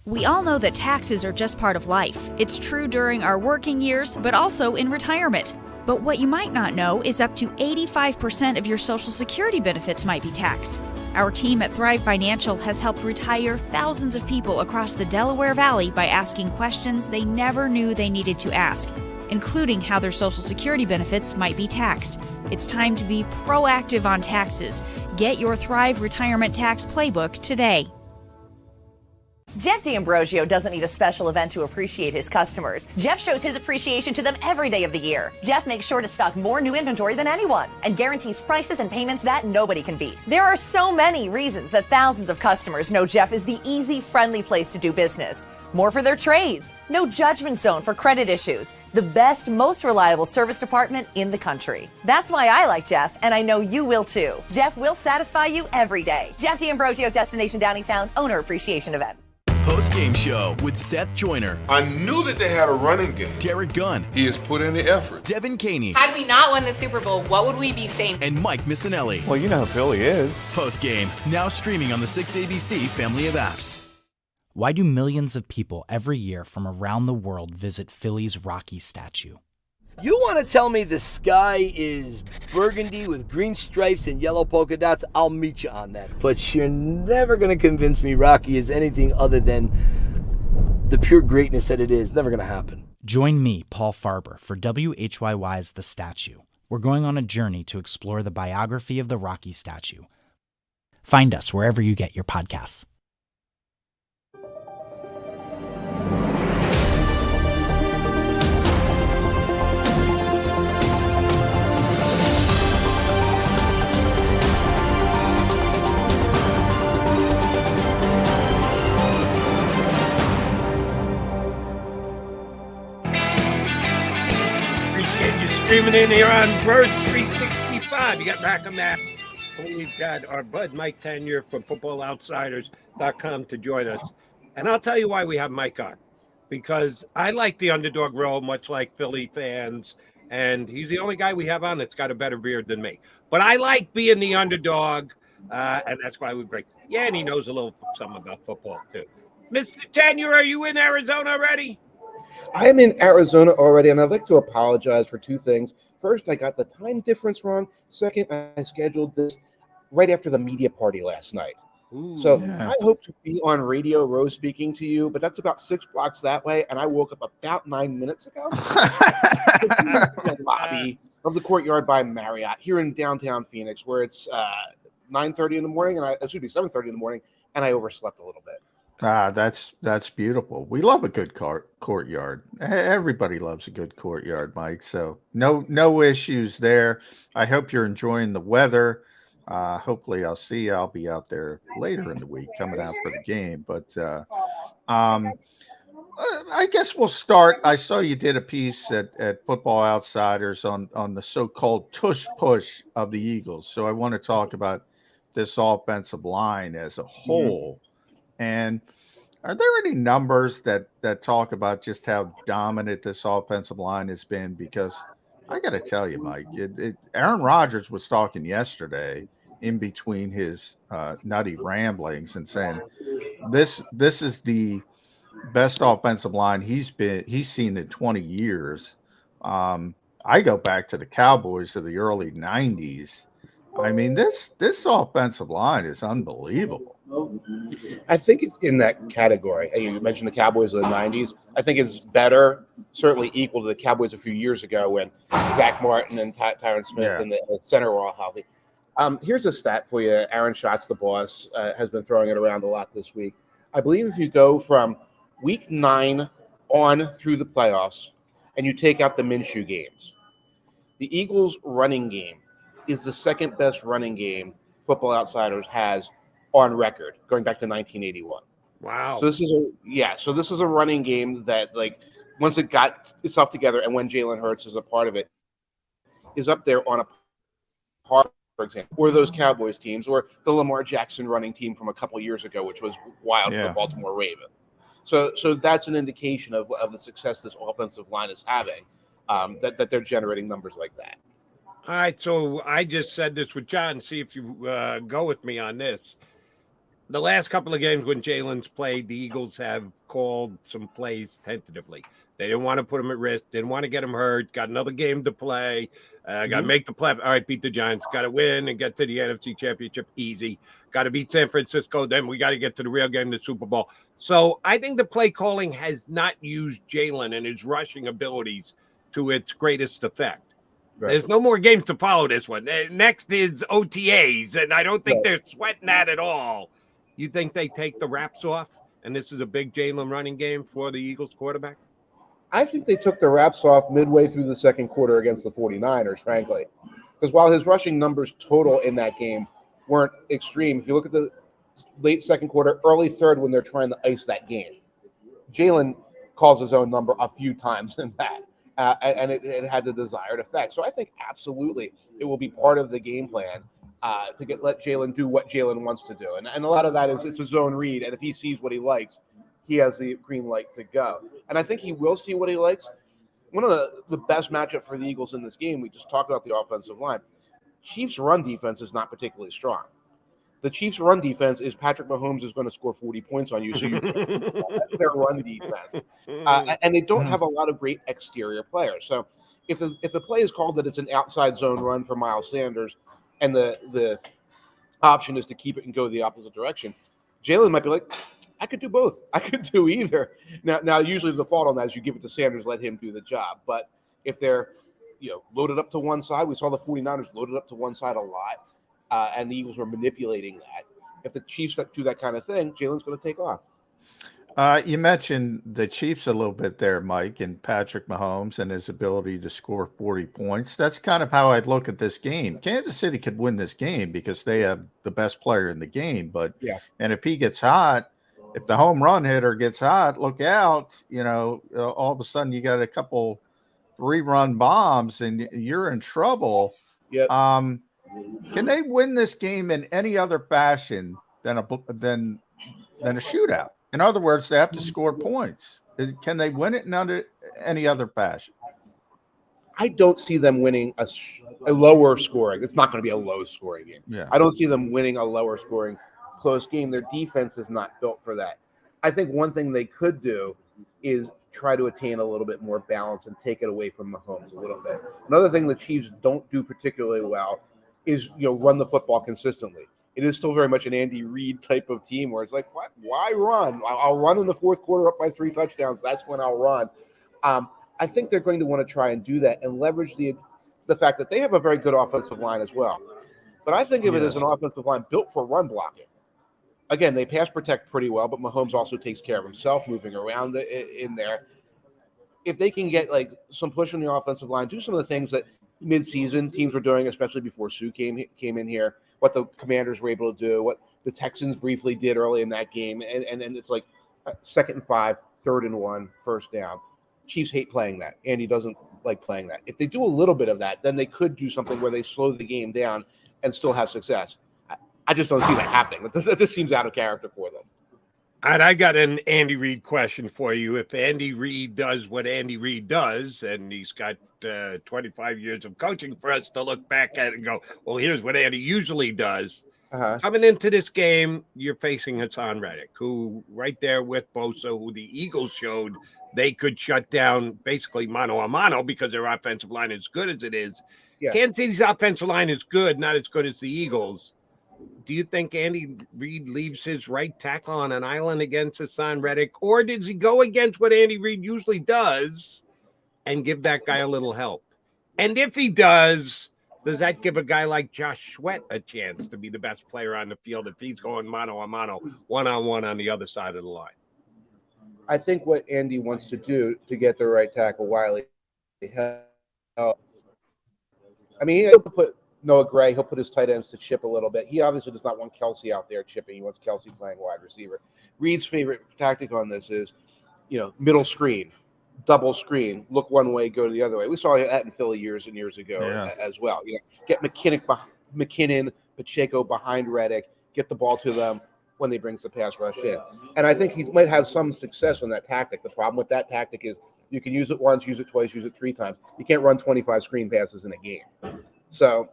We all know that taxes are just part of life. It's true during our working years, but also in retirement. But what you might not know is up to 85% of your Social Security benefits might be taxed. Our team at Thrive Financial has helped retire thousands of people across the Delaware Valley by asking questions they never knew they needed to ask, including how their Social Security benefits might be taxed. It's time to be proactive on taxes. Get your Thrive Retirement Tax Playbook today. Jeff D'Ambrosio doesn't need a special event to appreciate his customers. Jeff shows his appreciation to them every day of the year. Jeff makes sure to stock more new inventory than anyone and guarantees prices and payments that nobody can beat. There are so many reasons that thousands of customers know Jeff is the easy, friendly place to do business. More for their trades, no judgment zone for credit issues, the best, most reliable service department in the country. That's why I like Jeff, and I know you will too. Jeff will satisfy you every day. Jeff D'Ambrosio, Destination Downingtown, Owner Appreciation Event. Post-game show with Seth Joyner. I knew that they had a running game. Derek Gunn. He has put in the effort. Devin Caney. Had we not won the Super Bowl, what would we be saying? And Mike Missinelli. Well, you know who Philly is. Post-game, now streaming on the 6ABC family of apps. Why do millions of people every year from around the world visit Philly's Rocky statue? You want to tell me the sky is burgundy with green stripes and yellow polka dots? I'll meet you on that. But you're never going to convince me Rocky is anything other than the pure greatness that it is. Never going to happen. Join me, Paul Farber, for WHYY's The Statue. We're going on a journey to explore the biography of the Rocky statue. Find us wherever you get your podcasts. Streaming in here on Birds 365. You got back on that. We've got our bud Mike Tanyer from FootballOutsiders.com to join us. And I'll tell you why we have Mike on. Because I like the underdog role, much like Philly fans. And he's the only guy we have on that's got a better beard than me. But I like being the underdog. And that's why we break. Yeah, and he knows a little something about football, too. Mr. Tanyer, are you in Arizona already? I am in Arizona already, and I'd like to apologize for two things. First, I got the time difference wrong. Second, I scheduled this right after the media party last night. Ooh, so yeah. I hope to be on Radio Row speaking to you, but that's about 6 blocks that way, and I woke up about 9 minutes ago. In the lobby of the Courtyard by Marriott here in downtown Phoenix, where it's 9:30 in the morning, and it should be 7:30 in the morning, and I overslept a little bit. That's beautiful. We love a good courtyard. Everybody loves a good courtyard, Mike. So no issues there. I hope you're enjoying the weather. Hopefully I'll see you. I'll be out there later in the week coming out for the game. But I guess we'll start. I saw you did a piece at Football Outsiders on the so-called tush push of the Eagles. So I want to talk about this offensive line as a whole. Mm-hmm. And are there any numbers that talk about just how dominant this offensive line has been? Because I got to tell you, Mike, Aaron Rodgers was talking yesterday in between his nutty ramblings and saying this is the best offensive line he's seen in 20 years. I go back to the Cowboys of the early 90s. I mean, this offensive line is unbelievable. I think it's in that category. You mentioned the Cowboys of the 90s. I think it's better, certainly equal to the Cowboys a few years ago when Zach Martin and Tyron Smith and the center were all healthy. Here's a stat for you. Aaron Schatz, the boss, has been throwing it around a lot this week. I believe if you go from week 9 on through the playoffs and you take out the Minshew games, the Eagles' running game is the second best running game Football Outsiders has on record, going back to 1981. Wow. So this is a running game that, like, once it got itself together and when Jalen Hurts is a part of it, is up there on a par, for example, or those Cowboys teams, or the Lamar Jackson running team from a couple years ago, which was wild for the Baltimore Ravens. So that's an indication of the success this offensive line is having, that they're generating numbers like that. All right, so I just said this with John. See if you go with me on this. The last couple of games when Jalen's played, the Eagles have called some plays tentatively. They didn't want to put him at risk, didn't want to get him hurt, got another game to play, got to make the play. All right, beat the Giants, got to win and get to the NFC Championship easy. Got to beat San Francisco, then we got to get to the real game, the Super Bowl. So I think the play calling has not used Jalen and his rushing abilities to its greatest effect. Right. There's no more games to follow this one. Next is OTAs, and I don't think they're sweating that at all. You think they take the wraps off, and this is a big Jalen running game for the Eagles quarterback? I think they took the wraps off midway through the second quarter against the 49ers, frankly. Because while his rushing numbers total in that game weren't extreme, if you look at the late second quarter, early third when they're trying to ice that game, Jalen calls his own number a few times in that. And it had the desired effect. So I think absolutely it will be part of the game plan to let Jalen do what Jalen wants to do. And a lot of that is it's a zone read. And if he sees what he likes, he has the green light to go. And I think he will see what he likes. One of the best matchup for the Eagles in this game, we just talked about the offensive line. Chiefs' run defense is not particularly strong. The Chiefs' run defense is Patrick Mahomes is going to score 40 points on you. So that's their run defense. And they don't have a lot of great exterior players. So if the play is called that it's an outside zone run for Miles Sanders and the option is to keep it and go the opposite direction, Jalen might be like, I could do both. I could do either. Now usually the fault on that is you give it to Sanders, let him do the job. But if they're loaded up to one side, we saw the 49ers loaded up to one side a lot. And the Eagles were manipulating that. If the Chiefs do that kind of thing, Jalen's going to take off. You mentioned the Chiefs a little bit there, Mike, and Patrick Mahomes and his ability to score 40 points. That's kind of how I'd look at this game. Kansas City could win this game because they have the best player in the game. But and if he gets hot, if the home run hitter gets hot, look out. All of a sudden you got a couple 3-run bombs and you're in trouble. Can they win this game in any other fashion than a shootout? In other words, they have to score points. Can they win it in any other fashion? I don't see them winning a lower scoring. It's not going to be a low scoring game. Yeah. I don't see them winning a lower scoring close game. Their defense is not built for that. I think one thing they could do is try to attain a little bit more balance and take it away from Mahomes a little bit. Another thing the Chiefs don't do particularly well is run the football consistently. It is still very much an Andy Reid type of team where it's like, what? Why run? I'll run in the fourth quarter up by 3 touchdowns. That's when I'll run. I think they're going to want to try and do that and leverage the fact that they have a very good offensive line as well. But I think of it as an offensive line built for run blocking. Again, they pass protect pretty well, but Mahomes also takes care of himself moving around in there. If they can get some push on the offensive line, do some of the things that mid-season teams were doing, especially before Sue came in here, what the Commanders were able to do, what the Texans briefly did early in that game, and it's like 2nd and 5, 3rd and 1, first down. Chiefs hate playing that. Andy doesn't like playing that. If they do a little bit of that, then they could do something where they slow the game down and still have success. I just don't see that happening. That just seems out of character for them. And I got an Andy Reid question for you. If Andy Reid does what Andy Reid does, and he's got 25 years of coaching for us to look back at and go, well, here's what Andy usually does. Coming into this game, you're facing Hassan Reddick, who right there with Bosa, who the Eagles showed they could shut down basically mano a mano because their offensive line is good as it is. Kansas City's offensive line is good, not as good as the Eagles. do you think Andy Reid leaves his right tackle on an island against Hassan Reddick, or does he go against what Andy Reid usually does and give that guy a little help? And if he does that give a guy like Josh Sweat a chance to be the best player on the field if he's going mano a mano, one-on-one on the other side of the line? I think what Andy wants to do to get the right tackle, Wiley, I mean, he'll put Noah Gray, he'll put his tight ends to chip a little bit. He obviously does not want Kelsey out there chipping. He wants Kelsey playing wide receiver. Reed's favorite tactic on this is, middle screen, double screen, look one way, go the other way. We saw that in Philly years and years ago as well. Get McKinnon, Pacheco behind Reddick, get the ball to them when they brings the pass rush in. And I think he might have some success on that tactic. The problem with that tactic is you can use it once, use it twice, use it 3 times. You can't run 25 screen passes in a game. So,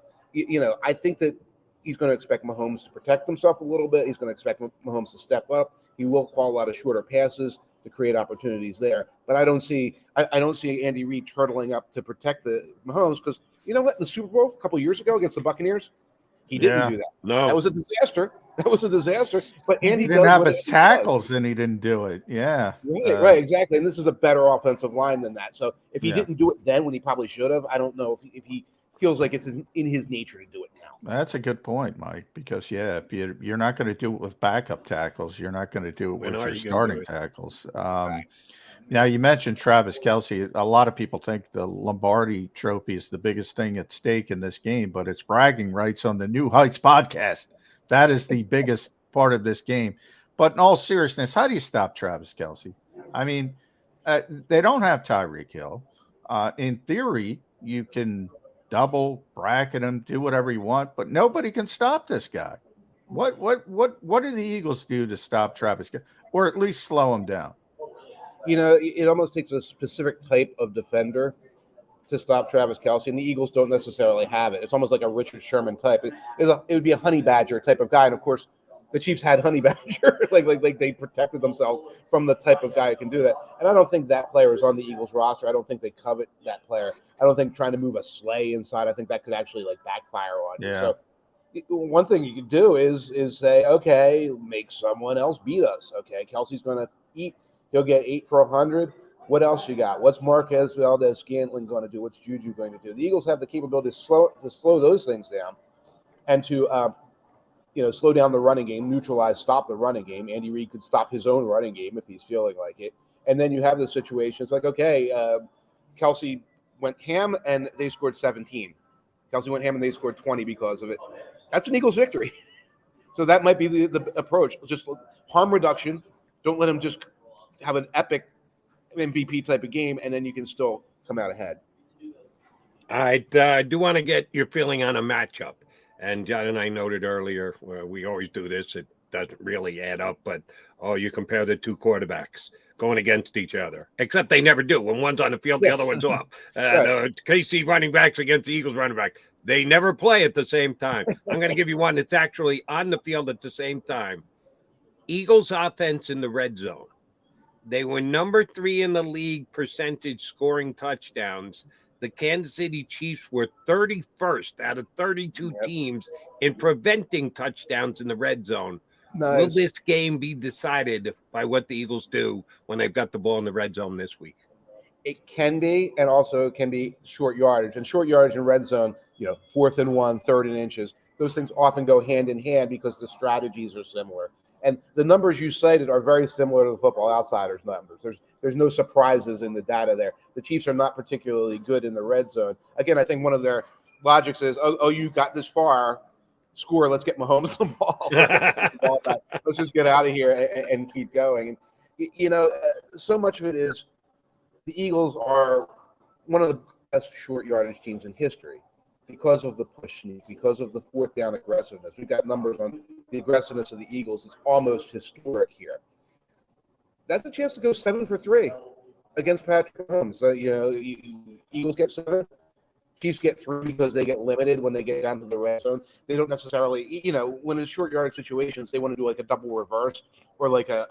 I think that he's going to expect Mahomes to protect himself a little bit. He's going to expect Mahomes to step up. He will call a lot of shorter passes to create opportunities there. But I don't see Andy Reid turtling up to protect the Mahomes because you know what? In the Super Bowl a couple years ago against the Buccaneers, he didn't do that. No, that was a disaster. But Andy he didn't have his tackles, and he didn't do it. Yeah, right, exactly. And this is a better offensive line than that. So if he didn't do it then when he probably should have, I don't know if he feels like it's in his nature to do it now. That's a good point, Mike, because if you're not going to do it with backup tackles, you're not going to do it with your starting tackles. Now, you mentioned Travis Kelce. A lot of people think the Lombardi Trophy is the biggest thing at stake in this game, but it's bragging rights on the New Heights podcast. That is the biggest part of this game. But in all seriousness, how do you stop Travis Kelce? I mean, they don't have Tyreek Hill. In theory, you can double, bracket him, do whatever you want, but nobody can stop this guy. What do the Eagles do to stop Travis Kelce, or at least slow him down? It almost takes a specific type of defender to stop Travis Kelce, and the Eagles don't necessarily have it. It's almost like a Richard Sherman type. It would be a Honey Badger type of guy, and of course, the Chiefs had Honey Badger. like they protected themselves from the type of guy who can do that. And I don't think that player is on the Eagles roster. I don't think they covet that player. I don't think trying to move a sleigh inside, I think that could actually backfire on you. So one thing you could do is say, okay, make someone else beat us. Okay, Kelsey's going to eat. He'll get 8 for 100. What else you got? What's Marquez Valdez-Scantling going to do? What's Juju going to do? The Eagles have the capability to slow those things down and to slow down the running game, stop the running game. Andy Reid could stop his own running game if he's feeling like it. And then you have the situation. It's like, okay, Kelsey went ham and they scored 17. Kelsey went ham and they scored 20 because of it. That's an Eagles victory. So that might be the approach. Just harm reduction. Don't let him just have an epic MVP type of game, and then you can still come out ahead. I do want to get your feeling on a matchup. And John and I noted earlier, we always do this. It doesn't really add up, but, you compare the two quarterbacks going against each other, except they never do. When one's on the field, the other one's off. The KC running backs against the Eagles running back, they never play at the same time. I'm going to give you one that's actually on the field at the same time. Eagles offense in the red zone. They were number 3 in the league percentage scoring touchdowns. The Kansas City Chiefs were 31st out of 32 teams in preventing touchdowns in the red zone. Nice. Will this game be decided by what the Eagles do when they've got the ball in the red zone this week? It can be, and also it can be short yardage. And short yardage in red zone, 4th and 1, 3rd and inches, those things often go hand in hand because the strategies are similar. And the numbers you cited are very similar to the Football Outsiders numbers. There's no surprises in the data there. The Chiefs are not particularly good in the red zone. Again, I think one of their logics is, you got this far, score, let's get Mahomes the ball. Let's just get out of here and keep going. And, so much of it is the Eagles are one of the best short yardage teams in history because of the push sneak, because of the 4th down aggressiveness. We've got numbers on the aggressiveness of the Eagles. It's almost historic here. That's a chance to go 7 for 3 against Patrick Mahomes. Eagles get 7. Chiefs get 3 because they get limited when they get down to the red zone. They don't necessarily, when it's short yardage situations, they want to do like a double reverse or like a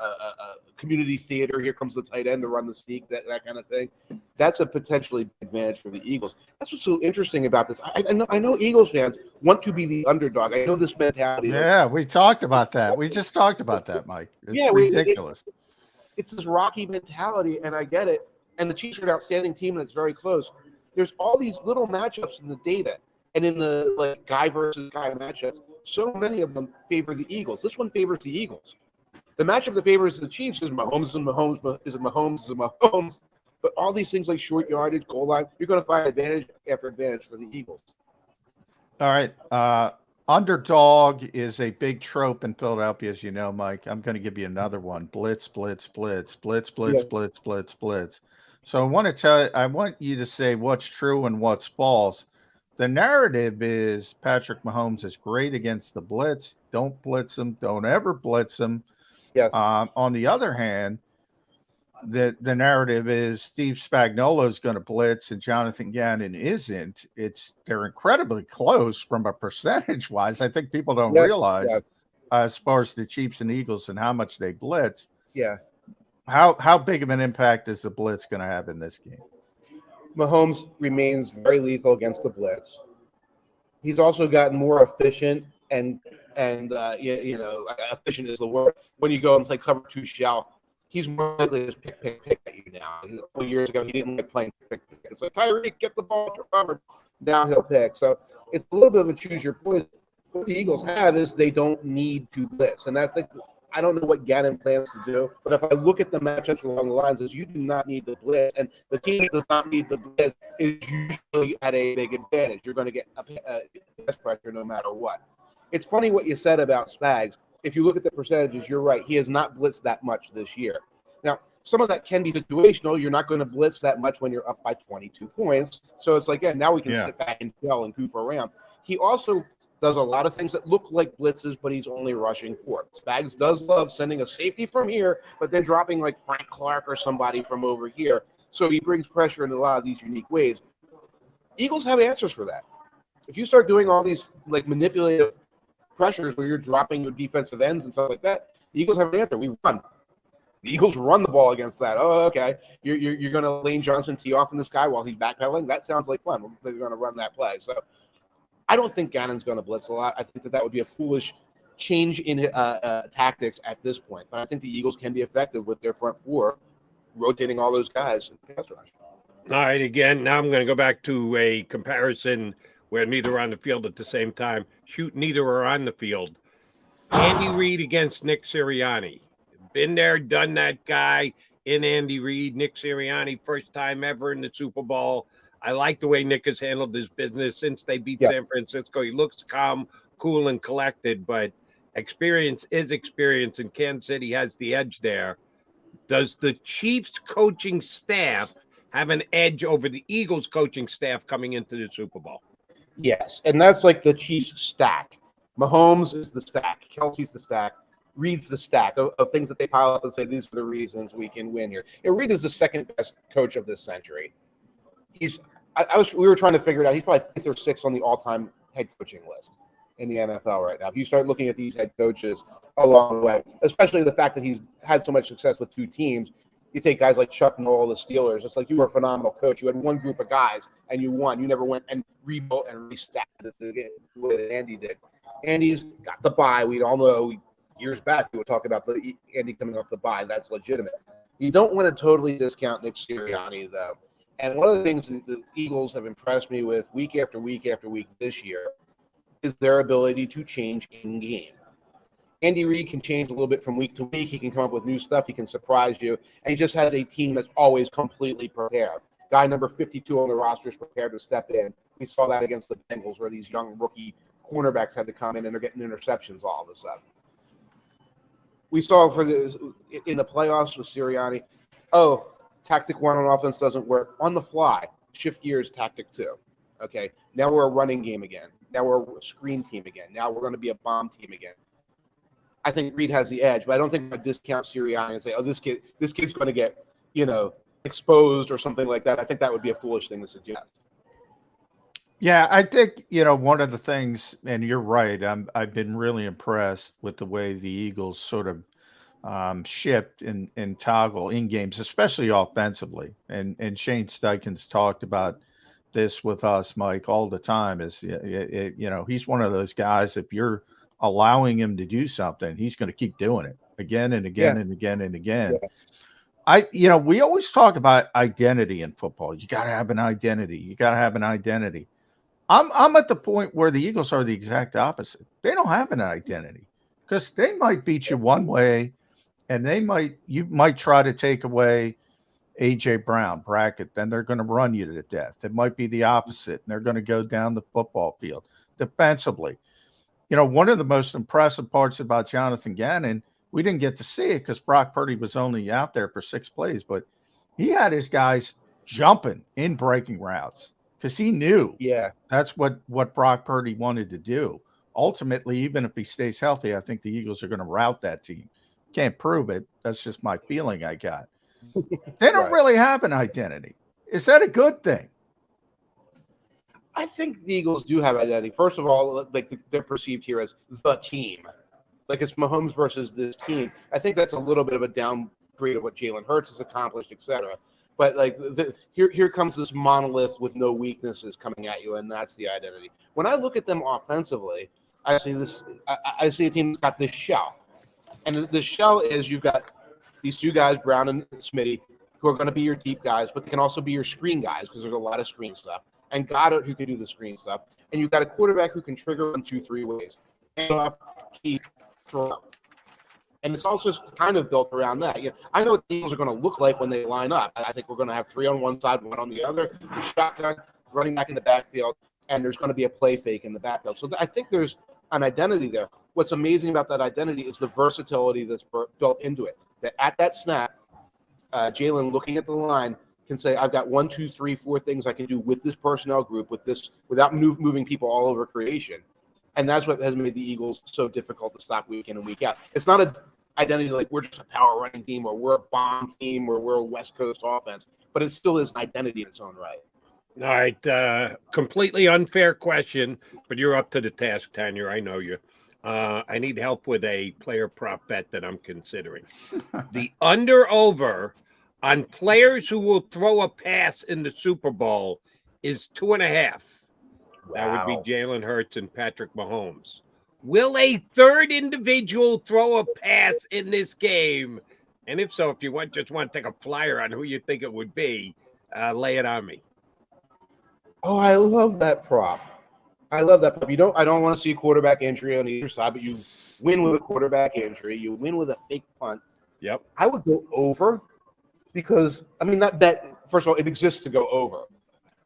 community theater. Here comes the tight end to run the sneak, that kind of thing. That's a potentially big advantage for the Eagles. That's what's so interesting about this. I know Eagles fans want to be the underdog. I know this mentality. Yeah, we talked about that. We just talked about that, Mike. It's ridiculous. It's this Rocky mentality, and I get it. And the Chiefs are an outstanding team, and it's very close. There's all these little matchups in the data and in the guy versus guy matchups. So many of them favor the Eagles. This one favors the Eagles. The matchup that favors the Chiefs is Mahomes and Mahomes, is it Mahomes and Mahomes. But all these things like short yardage, goal line, you're going to find advantage after advantage for the Eagles. All right. Underdog is a big trope in Philadelphia, as you know, Mike. I'm going to give you another one. Blitz, blitz, blitz, blitz, blitz, blitz, blitz, blitz. So I want you to say what's true and what's false. The narrative is Patrick Mahomes is great against the blitz. Don't blitz him. Don't ever blitz him. Yes. On the other hand, the narrative is Steve Spagnuolo is going to blitz and Jonathan Gannon isn't. They're incredibly close from a percentage wise. I think people don't realize as far as the Chiefs and Eagles and how much they blitz. Yeah. How big of an impact is the blitz going to have in this game? Mahomes remains very lethal against the blitz. He's also gotten more efficient and efficient is the word. When you go and play cover 2 shell, he's more likely to pick at you now. A couple years ago, he didn't like playing pick. It's like, Tyreek, get the ball covered. Now he'll pick. So it's a little bit of a choose your poison. What the Eagles have is they don't need to blitz. And I don't know what Gannon plans to do, but if I look at the matchups along the lines, is you do not need the blitz, and the team that does not need the blitz is usually at a big advantage. You're going to get a pass pressure no matter what. It's funny what you said about Spags. If you look at the percentages, you're right. He has not blitzed that much this year. Now, some of that can be situational. You're not going to blitz that much when you're up by 22 points. So it's like, now we can sit back and yell and goof around. He also does a lot of things that look like blitzes, but he's only rushing 4. Spags does love sending a safety from here, but then dropping like Frank Clark or somebody from over here. So he brings pressure in a lot of these unique ways. Eagles have answers for that. If you start doing all these like manipulative pressures where you're dropping your defensive ends and stuff like that, the Eagles have an answer. We run. The Eagles run the ball against that. Oh, okay. You're going to Lane Johnson tee off in this guy while he's backpedaling? That sounds like fun. They're going to run that play. So I don't think Gannon's going to blitz a lot. I think that would be a foolish change in tactics at this point. But I think the Eagles can be effective with their front 4, rotating all those guys. All right, again, now I'm going to go back to a comparison where neither are on the field at the same time. Shoot, neither are on the field. Andy Reid against Nick Sirianni. Been there, done that guy in Andy Reid. Nick Sirianni, first time ever in the Super Bowl. I like the way Nick has handled his business since they beat San Francisco. He looks calm, cool, and collected, but experience is experience, and Kansas City has the edge there. Does the Chiefs coaching staff have an edge over the Eagles coaching staff coming into the Super Bowl? Yes, and that's like the Chiefs stack. Mahomes is the stack. Kelsey's the stack. Reid's the stack of things that they pile up and say, these are the reasons we can win here. And Reid is the second best coach of this century. We were trying to figure it out. He's probably 5th or 6th on the all-time head coaching list in the NFL right now. If you start looking at these head coaches along the way, especially the fact that he's had so much success with 2 teams, you take guys like Chuck Noll, the Steelers. It's like you were a phenomenal coach. You had one group of guys and you won. You never went and rebuilt and restacked it the way that Andy did. Andy's got the bye. We all know years back we would talk about Andy coming off the bye. That's legitimate. You don't want to totally discount Nick Sirianni, though. And one of the things that the Eagles have impressed me with week after week after week this year is their ability to change in game. Andy Reid can change a little bit from week to week. He can come up with new stuff. He can surprise you. And he just has a team that's always completely prepared. Guy number 52 on the roster is prepared to step in. We saw that against the Bengals where these young rookie cornerbacks had to come in and they're getting interceptions all of a sudden. We saw in the playoffs with Sirianni, tactic 1 on offense doesn't work. On the fly, shift gears, tactic 2. Okay, now we're a running game again. Now we're a screen team again. Now we're going to be a bomb team again. I think Reid has the edge, but I don't think I discount Sirianni and say, this kid's going to get, exposed or something like that. I think that would be a foolish thing to suggest. Yeah, I think, one of the things, and you're right, I've been really impressed with the way the Eagles sort of shift and toggle in games, especially offensively. And Shane Steichen's talked about this with us, Mike, all the time. He's one of those guys. If you're allowing him to do something, he's going to keep doing it again and again and again and again. Yeah. We always talk about identity in football. You got to have an identity. You got to have an identity. I'm at the point where the Eagles are the exact opposite. They don't have an identity because they might beat you one way, and you might try to take away AJ Brown bracket, then they're going to run you to death. It might be the opposite, and they're going to go down the football field defensively. One of the most impressive parts about Jonathan Gannon, we didn't get to see it because Brock Purdy was only out there for 6 plays, but he had his guys jumping in breaking routes because he knew that's what Brock Purdy wanted to do. Ultimately, even if he stays healthy, I think the Eagles are going to rout that team. Can't prove it. That's just my feeling I got. They don't really have an identity. Is that a good thing? I think the Eagles do have identity. First of all, they're perceived here as the team. Like it's Mahomes versus this team. I think that's a little bit of a downgrade of what Jalen Hurts has accomplished, etc. But here comes this monolith with no weaknesses coming at you, and that's the identity. When I look at them offensively, I see this. I see a team that's got this shell, and the shell is you've got these two guys, Brown and Smitty, who are going to be your deep guys, but they can also be your screen guys because there's a lot of screen stuff. And Goddard, who can do the screen stuff. And you've got a quarterback who can trigger 1, 2, 3 ways. Hand off, keep, throw up. And it's also kind of built around that. I know what the Eagles are going to look like when they line up. I think we're going to have 3 on one side, 1 on the other, the shotgun, running back in the backfield, and there's going to be a play fake in the backfield. So I think there's an identity there. What's amazing about that identity is the versatility that's built into it. That at that snap, Jalen looking at the line can say, I've got 1, 2, 3, 4 things I can do with this personnel group, with this, without moving people all over creation. And that's what has made the Eagles so difficult to stop week in and week out. It's not an identity like we're just a power running team or we're a bomb team or we're a West Coast offense, but it still is an identity in its own right. All right. Completely unfair question, but you're up to the task, Tanyer. I know you. I need help with a player prop bet that I'm considering. The under-over on players who will throw a pass in the Super Bowl is 2.5. Wow. That would be Jalen Hurts and Patrick Mahomes. Will a third individual throw a pass in this game? And if so, if you just want to take a flyer on who you think it would be, lay it on me. Oh, I love that prop. I love that prop. I don't want to see a quarterback injury on either side, but you win with a quarterback injury. You win with a fake punt. Yep. I would go over because, that bet, first of all, it exists to go over.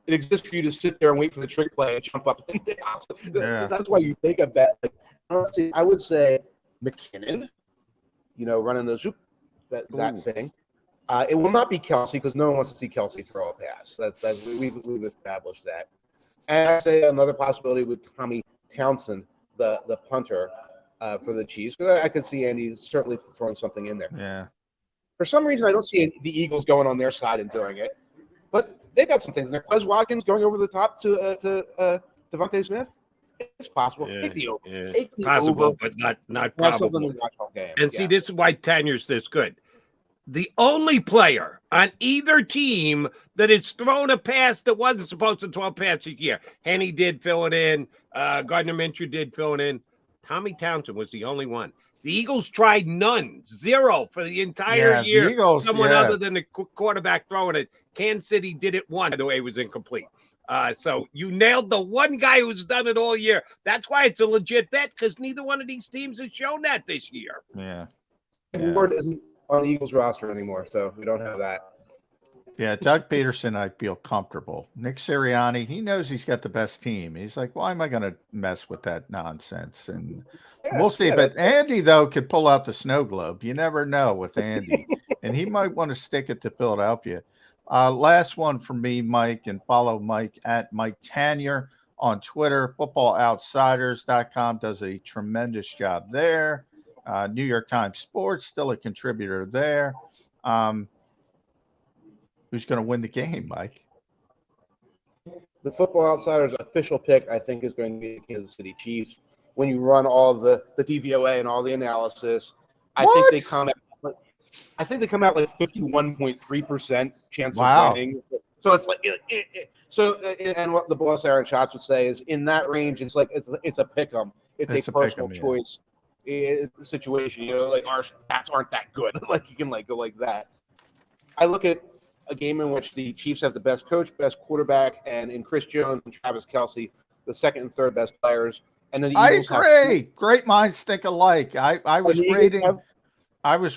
It exists for you to sit there and wait for the trick play and jump up and down. Yeah. That's why you take a bet. Honestly, I would say McKinnon, running the zoop, that thing. It will not be Kelsey because no one wants to see Kelsey throw a pass. We've established that. And I say another possibility with Tommy Townsend, the punter for the Chiefs, because I could see Andy certainly throwing something in there. Yeah. For some reason, I don't see the Eagles going on their side and doing it, but they got some things in there. Quez Watkins going over the top to Devontae Smith. It's possible. Yeah, Take the over. Yeah. Take the possible, over. but not probable. And see, this is why Tanyer's this good. The only player on either team that has thrown a pass that wasn't supposed to throw a pass this year. Henny did fill it in. Gardner Minshew did fill it in. Tommy Townsend was the only one. The Eagles tried none, 0 for the entire year. Eagles, Someone other than the quarterback throwing it. Kansas City did it once. By the way, it was incomplete. So you nailed the one guy who's done it all year. That's why it's a legit bet, because neither one of these teams has shown that this year. Yeah. And Ward isn't on the Eagles roster anymore, so we don't have that. Yeah, Doug Peterson, I feel comfortable. Nick Sirianni, he knows he's got the best team. He's like, why am I going to mess with that nonsense? And we'll see. But Andy, though, could pull out the snow globe. You never know with Andy. And he might want to stick it to Philadelphia. Last one from me, Mike, and follow Mike at Mike Tanyer on Twitter. FootballOutsiders.com does a tremendous job there. New York Times Sports, still a contributor there. Who's going to win the game, Mike? The Football Outsiders official pick, I think, is going to be the Kansas City Chiefs. When you run all the DVOA and all the analysis, I think they come out like 51.3% chance of winning. So it's like and what the boss Aaron Schatz would say is in that range, it's like it's a pick 'em. It's a personal choice situation. You know, like our stats aren't that good. Like you can like go like that. I look at a game in which the Chiefs have the best coach, best quarterback, and in Chris Jones and Travis Kelce, the second and third best players. And then the Eagles agree. Great minds think alike. I was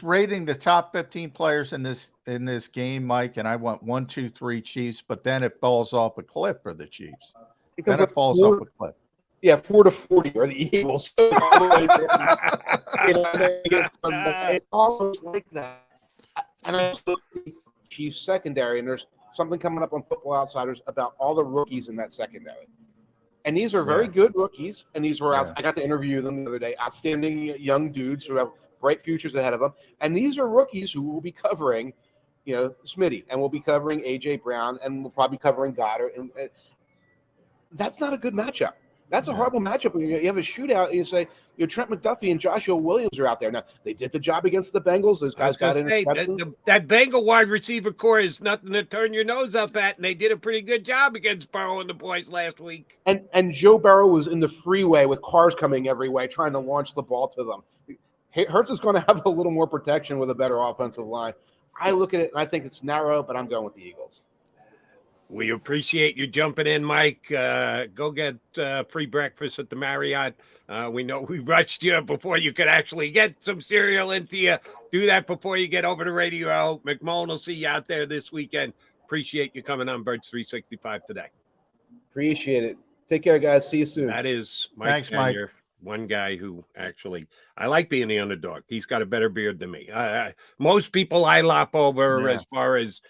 rating the top 15 players in this game, Mike, and I went 1, 2, 3 Chiefs, but then it falls off a cliff for the Chiefs. Then it falls off a cliff. Yeah, 4-40 are the Eagles. It's almost like that. And I look at the Chiefs secondary, and there's something coming up on Football Outsiders about all the rookies in that secondary. And these are very good rookies, and these were I got to interview them the other day, outstanding young dudes who have bright futures ahead of them. And these are rookies who will be covering, Smitty, and we'll be covering A.J. Brown, and we'll probably be covering Goddard. And that's not a good matchup. That's a horrible matchup. When you have a shootout, and you say, Trent McDuffie and Joshua Williams are out there. Now, they did the job against the Bengals. Those guys got in. That Bengal wide receiver core is nothing to turn your nose up at, and they did a pretty good job against Burrow and the boys last week. And Joe Burrow was in the freeway with cars coming every way, trying to launch the ball to them. Hurts is going to have a little more protection with a better offensive line. I look at it, and I think it's narrow, but I'm going with the Eagles. We appreciate you jumping in, Mike. Go get free breakfast at the Marriott. We know we rushed you before you could actually get some cereal into you. Do that before you get over to radio. McMullen will see you out there this weekend. Appreciate you coming on Birds 365 today. Appreciate it. Take care, guys. See you soon. That is Mike Tanyer, one guy who actually, I like being the underdog. He's got a better beard than me. Most people I lop over as far as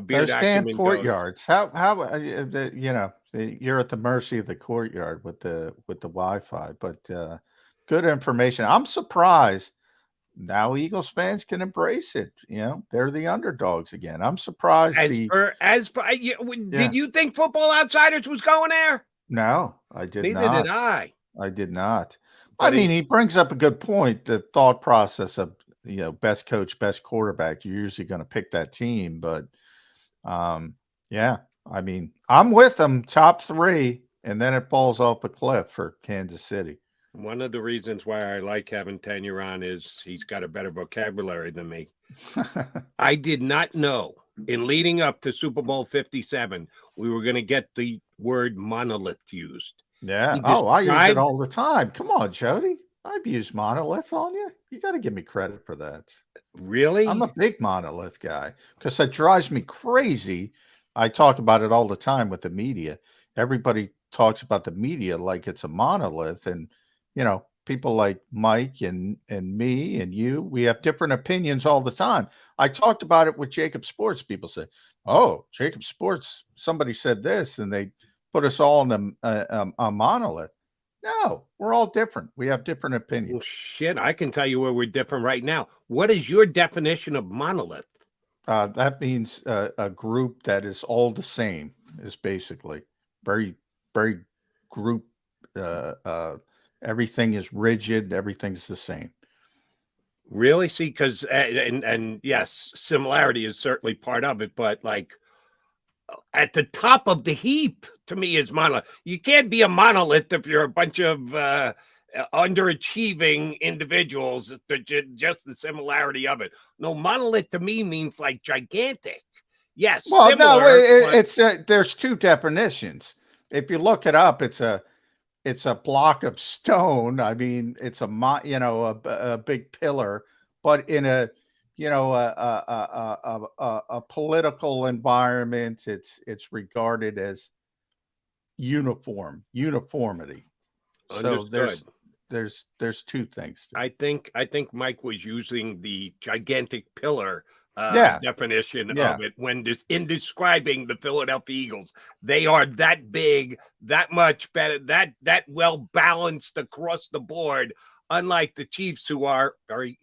beard those damn courtyards. Goes. How you're at the mercy of the courtyard with the Wi-Fi, but good information. I'm surprised now Eagles fans can embrace it. They're the underdogs again. I'm surprised. Did you think Football Outsiders was going there? No, I did not. Neither did I. I did not. But he brings up a good point. The thought process of best coach, best quarterback. You're usually going to pick that team, but I'm with them, top 3, and then it falls off a cliff for Kansas City. One of the reasons why I like having Tanyer on is he's got a better vocabulary than me. I did not know in leading up to Super Bowl 57, we were going to get the word monolith used. Yeah. I use it all the time. Come on, Jody. I've used monolith on you. You got to give me credit for that. Really? I'm a big monolith guy because it drives me crazy. I talk about it all the time with the media. Everybody talks about the media like it's a monolith. And, people like Mike and me and you, we have different opinions all the time. I talked about it with JAKIB Sports. People say, oh, JAKIB Sports, somebody said this, and they put us all in a monolith. No, we're all different. We have different opinions. Well, shit, I can tell you where we're different right now. What is your definition of monolith? That means a group that is all the same, is basically very, very group. Everything is rigid. Everything's the same. Really? See, because and yes, similarity is certainly part of it, but like at the top of the heap to me is monolith. You can't be a monolith if you're a bunch of underachieving individuals. Just the similarity of it. No, monolith to me means like gigantic. Yes. Well, similar, no, it's there's 2 definitions. If you look it up, it's a block of stone. I mean, it's a big pillar, but in a political environment, it's regarded as uniformity. Understood. So there's 2 things. I think Mike was using the gigantic pillar definition of it when in describing the Philadelphia Eagles. They are that big, that much better, that well balanced across the board, unlike the Chiefs, who are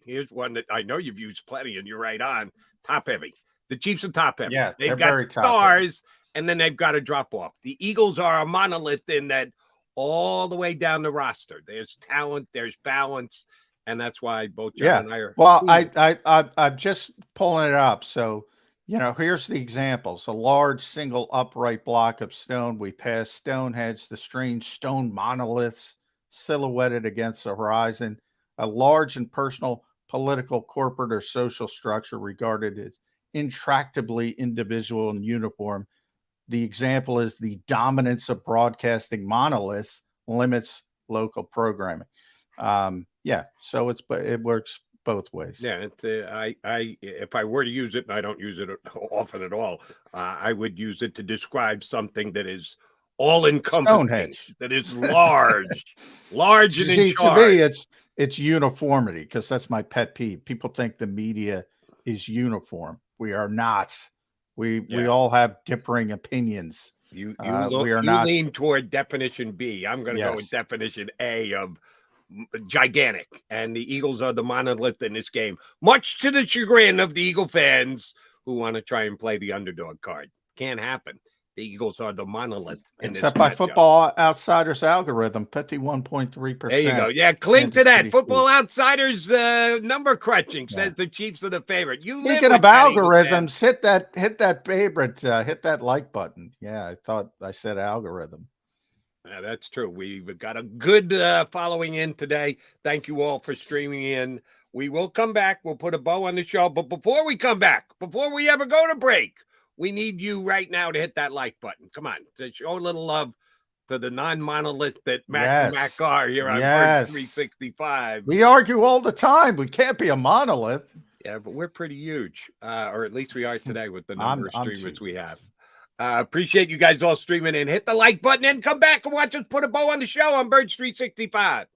here's one that I know you've used plenty and you're right on, top heavy. The Chiefs are top heavy. Yeah, they've got stars and then they've got to drop off. The Eagles are a monolith in that all the way down the roster. There's talent, there's balance, and that's why both John and I are. Well, I'm just pulling it up. So, here's the examples. A large single upright block of stone. We pass stone heads, the strange stone monoliths silhouetted against the horizon. A large and personal political, corporate, or social structure regarded as intractably individual and uniform. The example is the dominance of broadcasting monoliths limits local programming. So it works both ways. Yeah, if I were to use it, and I don't use it often at all, I would use it to describe something that is all-encompassing, that is large, large and in charge. To me, it's uniformity, because that's my pet peeve. People think the media is uniform. We are not. We all have differing opinions. You we are not. Lean toward definition B. I'm going to go with definition A of gigantic, and the Eagles are the monolith in this game, much to the chagrin of the Eagle fans who want to try and play the underdog card. Can't happen. The Eagles are the monolith except by Football Outsiders algorithm, 51.3%. There you go. Yeah, cling to that. Football Outsiders number crunching says the Chiefs are the favorite. Speaking of algorithms, hit that favorite, hit that like button. Yeah, I thought I said algorithm. Yeah, that's true. We've got a good following in today. Thank you all for streaming in. We will come back. We'll put a bow on the show. But before we come back, before we ever go to break, we need you right now to hit that like button. Come on, to show a little love to the non-monolith that Mac and Mac are here on Bird 365. We argue all the time. We can't be a monolith. Yeah, but we're pretty huge, or at least we are today with the number of streamers we have. Appreciate you guys all streaming in. Hit the like button and come back and watch us put a bow on the show on Birds 365.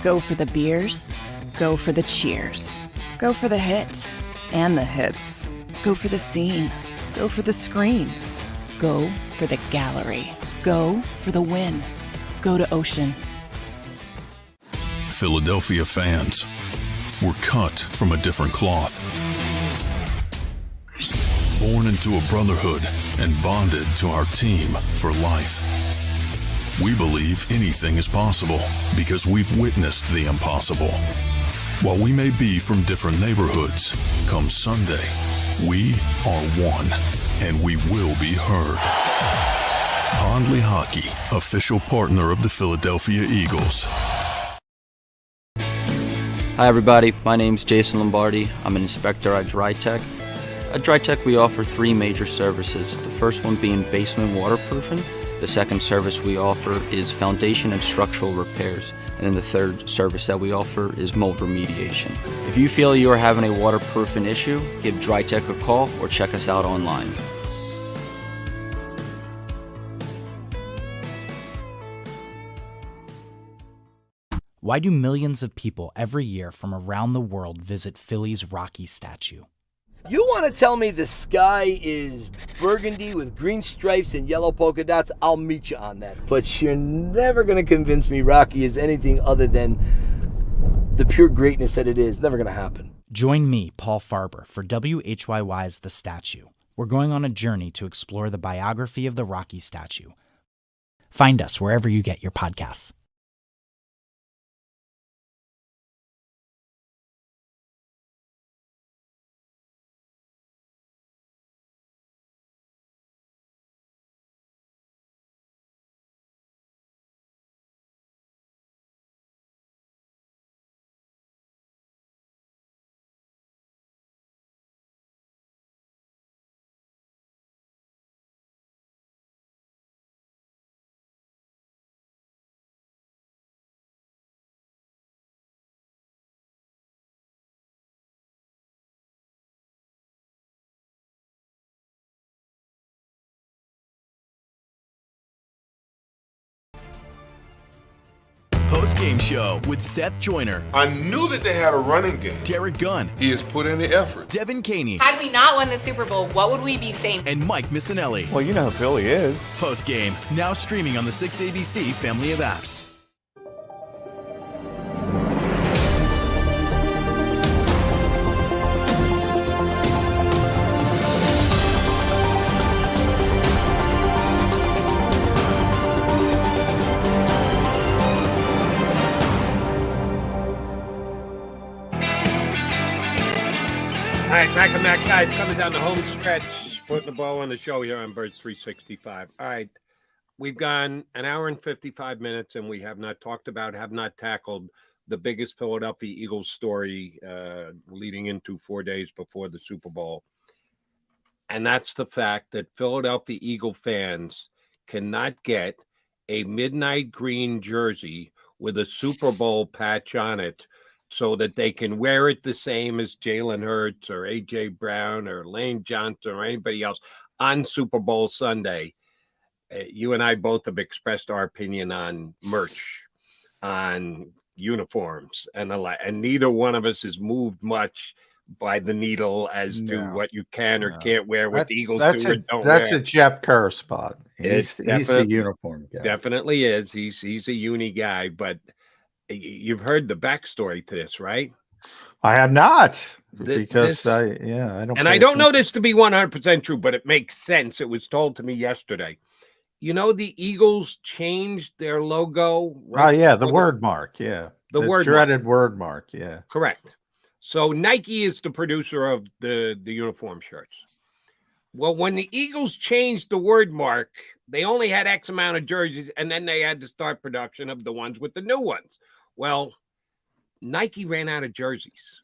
Go for the beers, go for the cheers, go for the hit and the hits, go for the scene, go for the screens, go for the gallery, go for the win, go to Ocean. Philadelphia fans, we're cut from a different cloth. Born into a brotherhood and bonded to our team for life. We believe anything is possible because we've witnessed the impossible. While we may be from different neighborhoods, come Sunday, we are one, and we will be heard. Pondley Hockey, official partner of the Philadelphia Eagles. Hi everybody, my name's Jason Lombardi. I'm an inspector at DryTech. At DryTech we offer 3 major services, the first one being basement waterproofing. The second service we offer is foundation and structural repairs. And then the third service that we offer is mold remediation. If you feel you are having a waterproofing issue, give DryTech a call or check us out online. Why do millions of people every year from around the world visit Philly's Rocky statue? You want to tell me the sky is burgundy with green stripes and yellow polka dots? I'll meet you on that. But you're never going to convince me Rocky is anything other than the pure greatness that it is. Never going to happen. Join me, Paul Farber, for WHYY's The Statue. We're going on a journey to explore the biography of the Rocky statue. Find us wherever you get your podcasts. post-game show with Seth Joyner. I knew that they had a running game. Derek Gunn. He has put in the effort. Devin Caney. Had we not won the Super Bowl, what would we be saying? And Mike Missinelli. Well, you know who Philly is. Post-game, now streaming on the 6ABC family of apps. All right, Mac and Mac guys coming down the home stretch, putting the ball on the show here on Birds 365. All right, we've gone an hour and 55 minutes, and we have not talked about, have not tackled the biggest Philadelphia Eagles story leading into 4 days before the Super Bowl. And that's the fact that Philadelphia Eagle fans cannot get a midnight green jersey with a Super Bowl patch on it so that they can wear it the same as Jalen Hurts or A.J. Brown or Lane Johnson or anybody else on Super Bowl Sunday. You and I both have expressed our opinion on merch, on uniforms, and the like, and neither one of us has moved much by the needle as to what you can or can't wear, what the Eagles do or don't wear. That's a Jeff Kerr spot. He's the uniform guy. Definitely is. He's a uni guy, but you've heard the backstory to this, right? I have not, because I don't. And I don't know this to be 100% true, but it makes sense. It was told to me yesterday. You know, the Eagles changed their logo. Right? Oh yeah, the word mark. Yeah, the dreaded word mark. Yeah, correct. So Nike is the producer of the uniform shirts. Well, when the Eagles changed the word mark, they only had X amount of jerseys, and then they had to start production of the ones with the new ones. Well, Nike ran out of jerseys.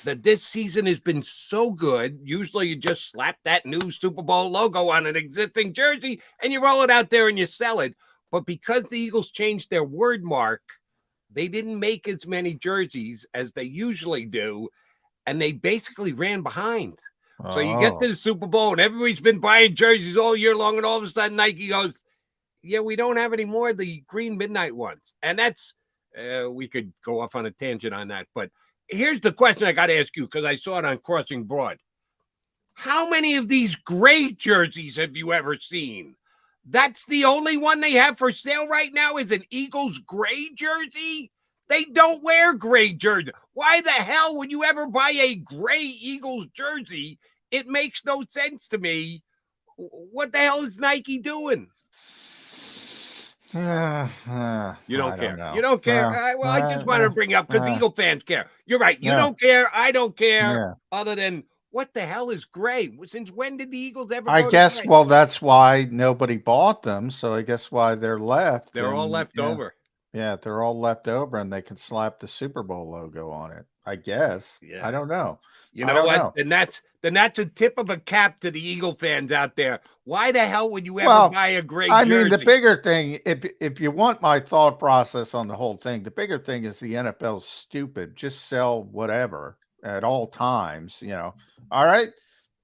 That this season has been so good. Usually you just slap that new Super Bowl logo on an existing jersey and you roll it out there and you sell it. But because the Eagles changed their word mark, they didn't make as many jerseys as they usually do, and they basically ran behind. So you get to the Super Bowl, and everybody's been buying jerseys all year long, and all of a sudden Nike goes, yeah, we don't have any more of the green midnight ones. And that's, we could go off on a tangent on that. But here's the question I got to ask you, because I saw it on Crossing Broad. How many of these gray jerseys have you ever seen? That's the only one they have for sale right now is an Eagles gray jersey? They don't wear gray jersey. Why the hell would you ever buy a gray Eagles jersey? It makes no sense to me. What the hell is Nike doing? You don't care. You don't care. I just wanted to bring up because Eagle fans care. You're right. You don't care. I don't care. Other than what the hell is gray? Since when did the Eagles ever? I guess. Well, that's why nobody bought them. So I guess why they're left. They're all left over. Yeah, they're all left over, and they can slap the Super Bowl logo on it. I guess. Yeah. I don't know. You know what? And that's a tip of a cap to the Eagle fans out there. Why the hell would you ever buy a gray jersey? I mean, the bigger thing, if you want my thought process on the whole thing, the bigger thing is the NFL's stupid. Just sell whatever at all times. You know. All right.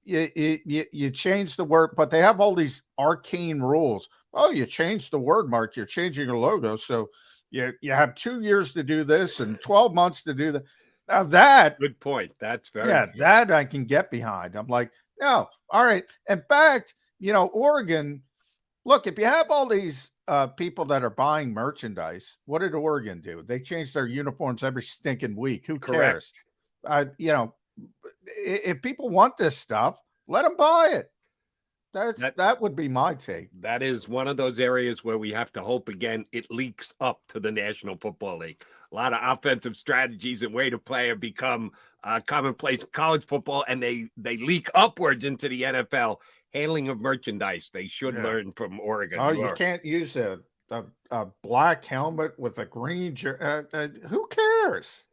You change the word, but they have all these arcane rules. Oh, you changed the word mark. You're changing your logo, so you have 2 years to do this and 12 months to do that. Now that good point. That's very good. That I can get behind. I'm like, no, all right. In fact, you know, Oregon. Look, if you have all these people that are buying merchandise, what did Oregon do? They change their uniforms every stinking week. Who cares? You know, if people want this stuff, let them buy it. That would be my take. That is one of those areas where we have to hope again it leaks up to the National Football League. A lot of offensive strategies and way to play have become commonplace in college football, and they leak upwards into the NFL. Handling of merchandise, they should learn from Oregon. Oh, you can't use a black helmet with a green who cares?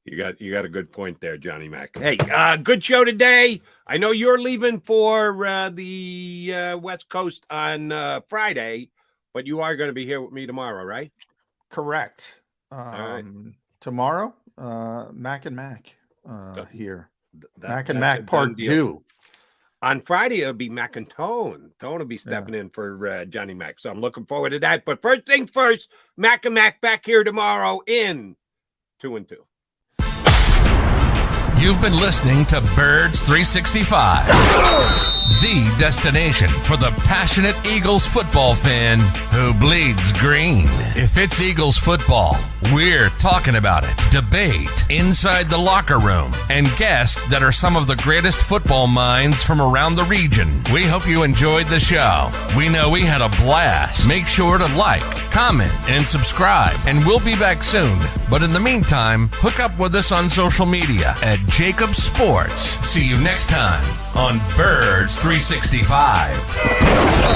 You got a good point there, Johnny Mac. Hey, good show today. I know you're leaving for the West Coast on Friday, but you are going to be here with me tomorrow, right? Correct. Tomorrow, Mac and Mac here. Mac and Mac part 2. On Friday, it'll be Mac and Tone. Tone will be stepping in for Johnny Mac. So I'm looking forward to that. But first things first, Mac and Mac back here tomorrow in 2 and 2. You've been listening to Birds 365, the destination for the passionate Eagles football fan who bleeds green. If it's Eagles football, we're talking about it. Debate inside the locker room and guests that are some of the greatest football minds from around the region. We hope you enjoyed the show. We know we had a blast. Make sure to like, comment, and subscribe, and we'll be back soon. But in the meantime, hook up with us on social media at JAKIB Sports. See you next time on Birds 365.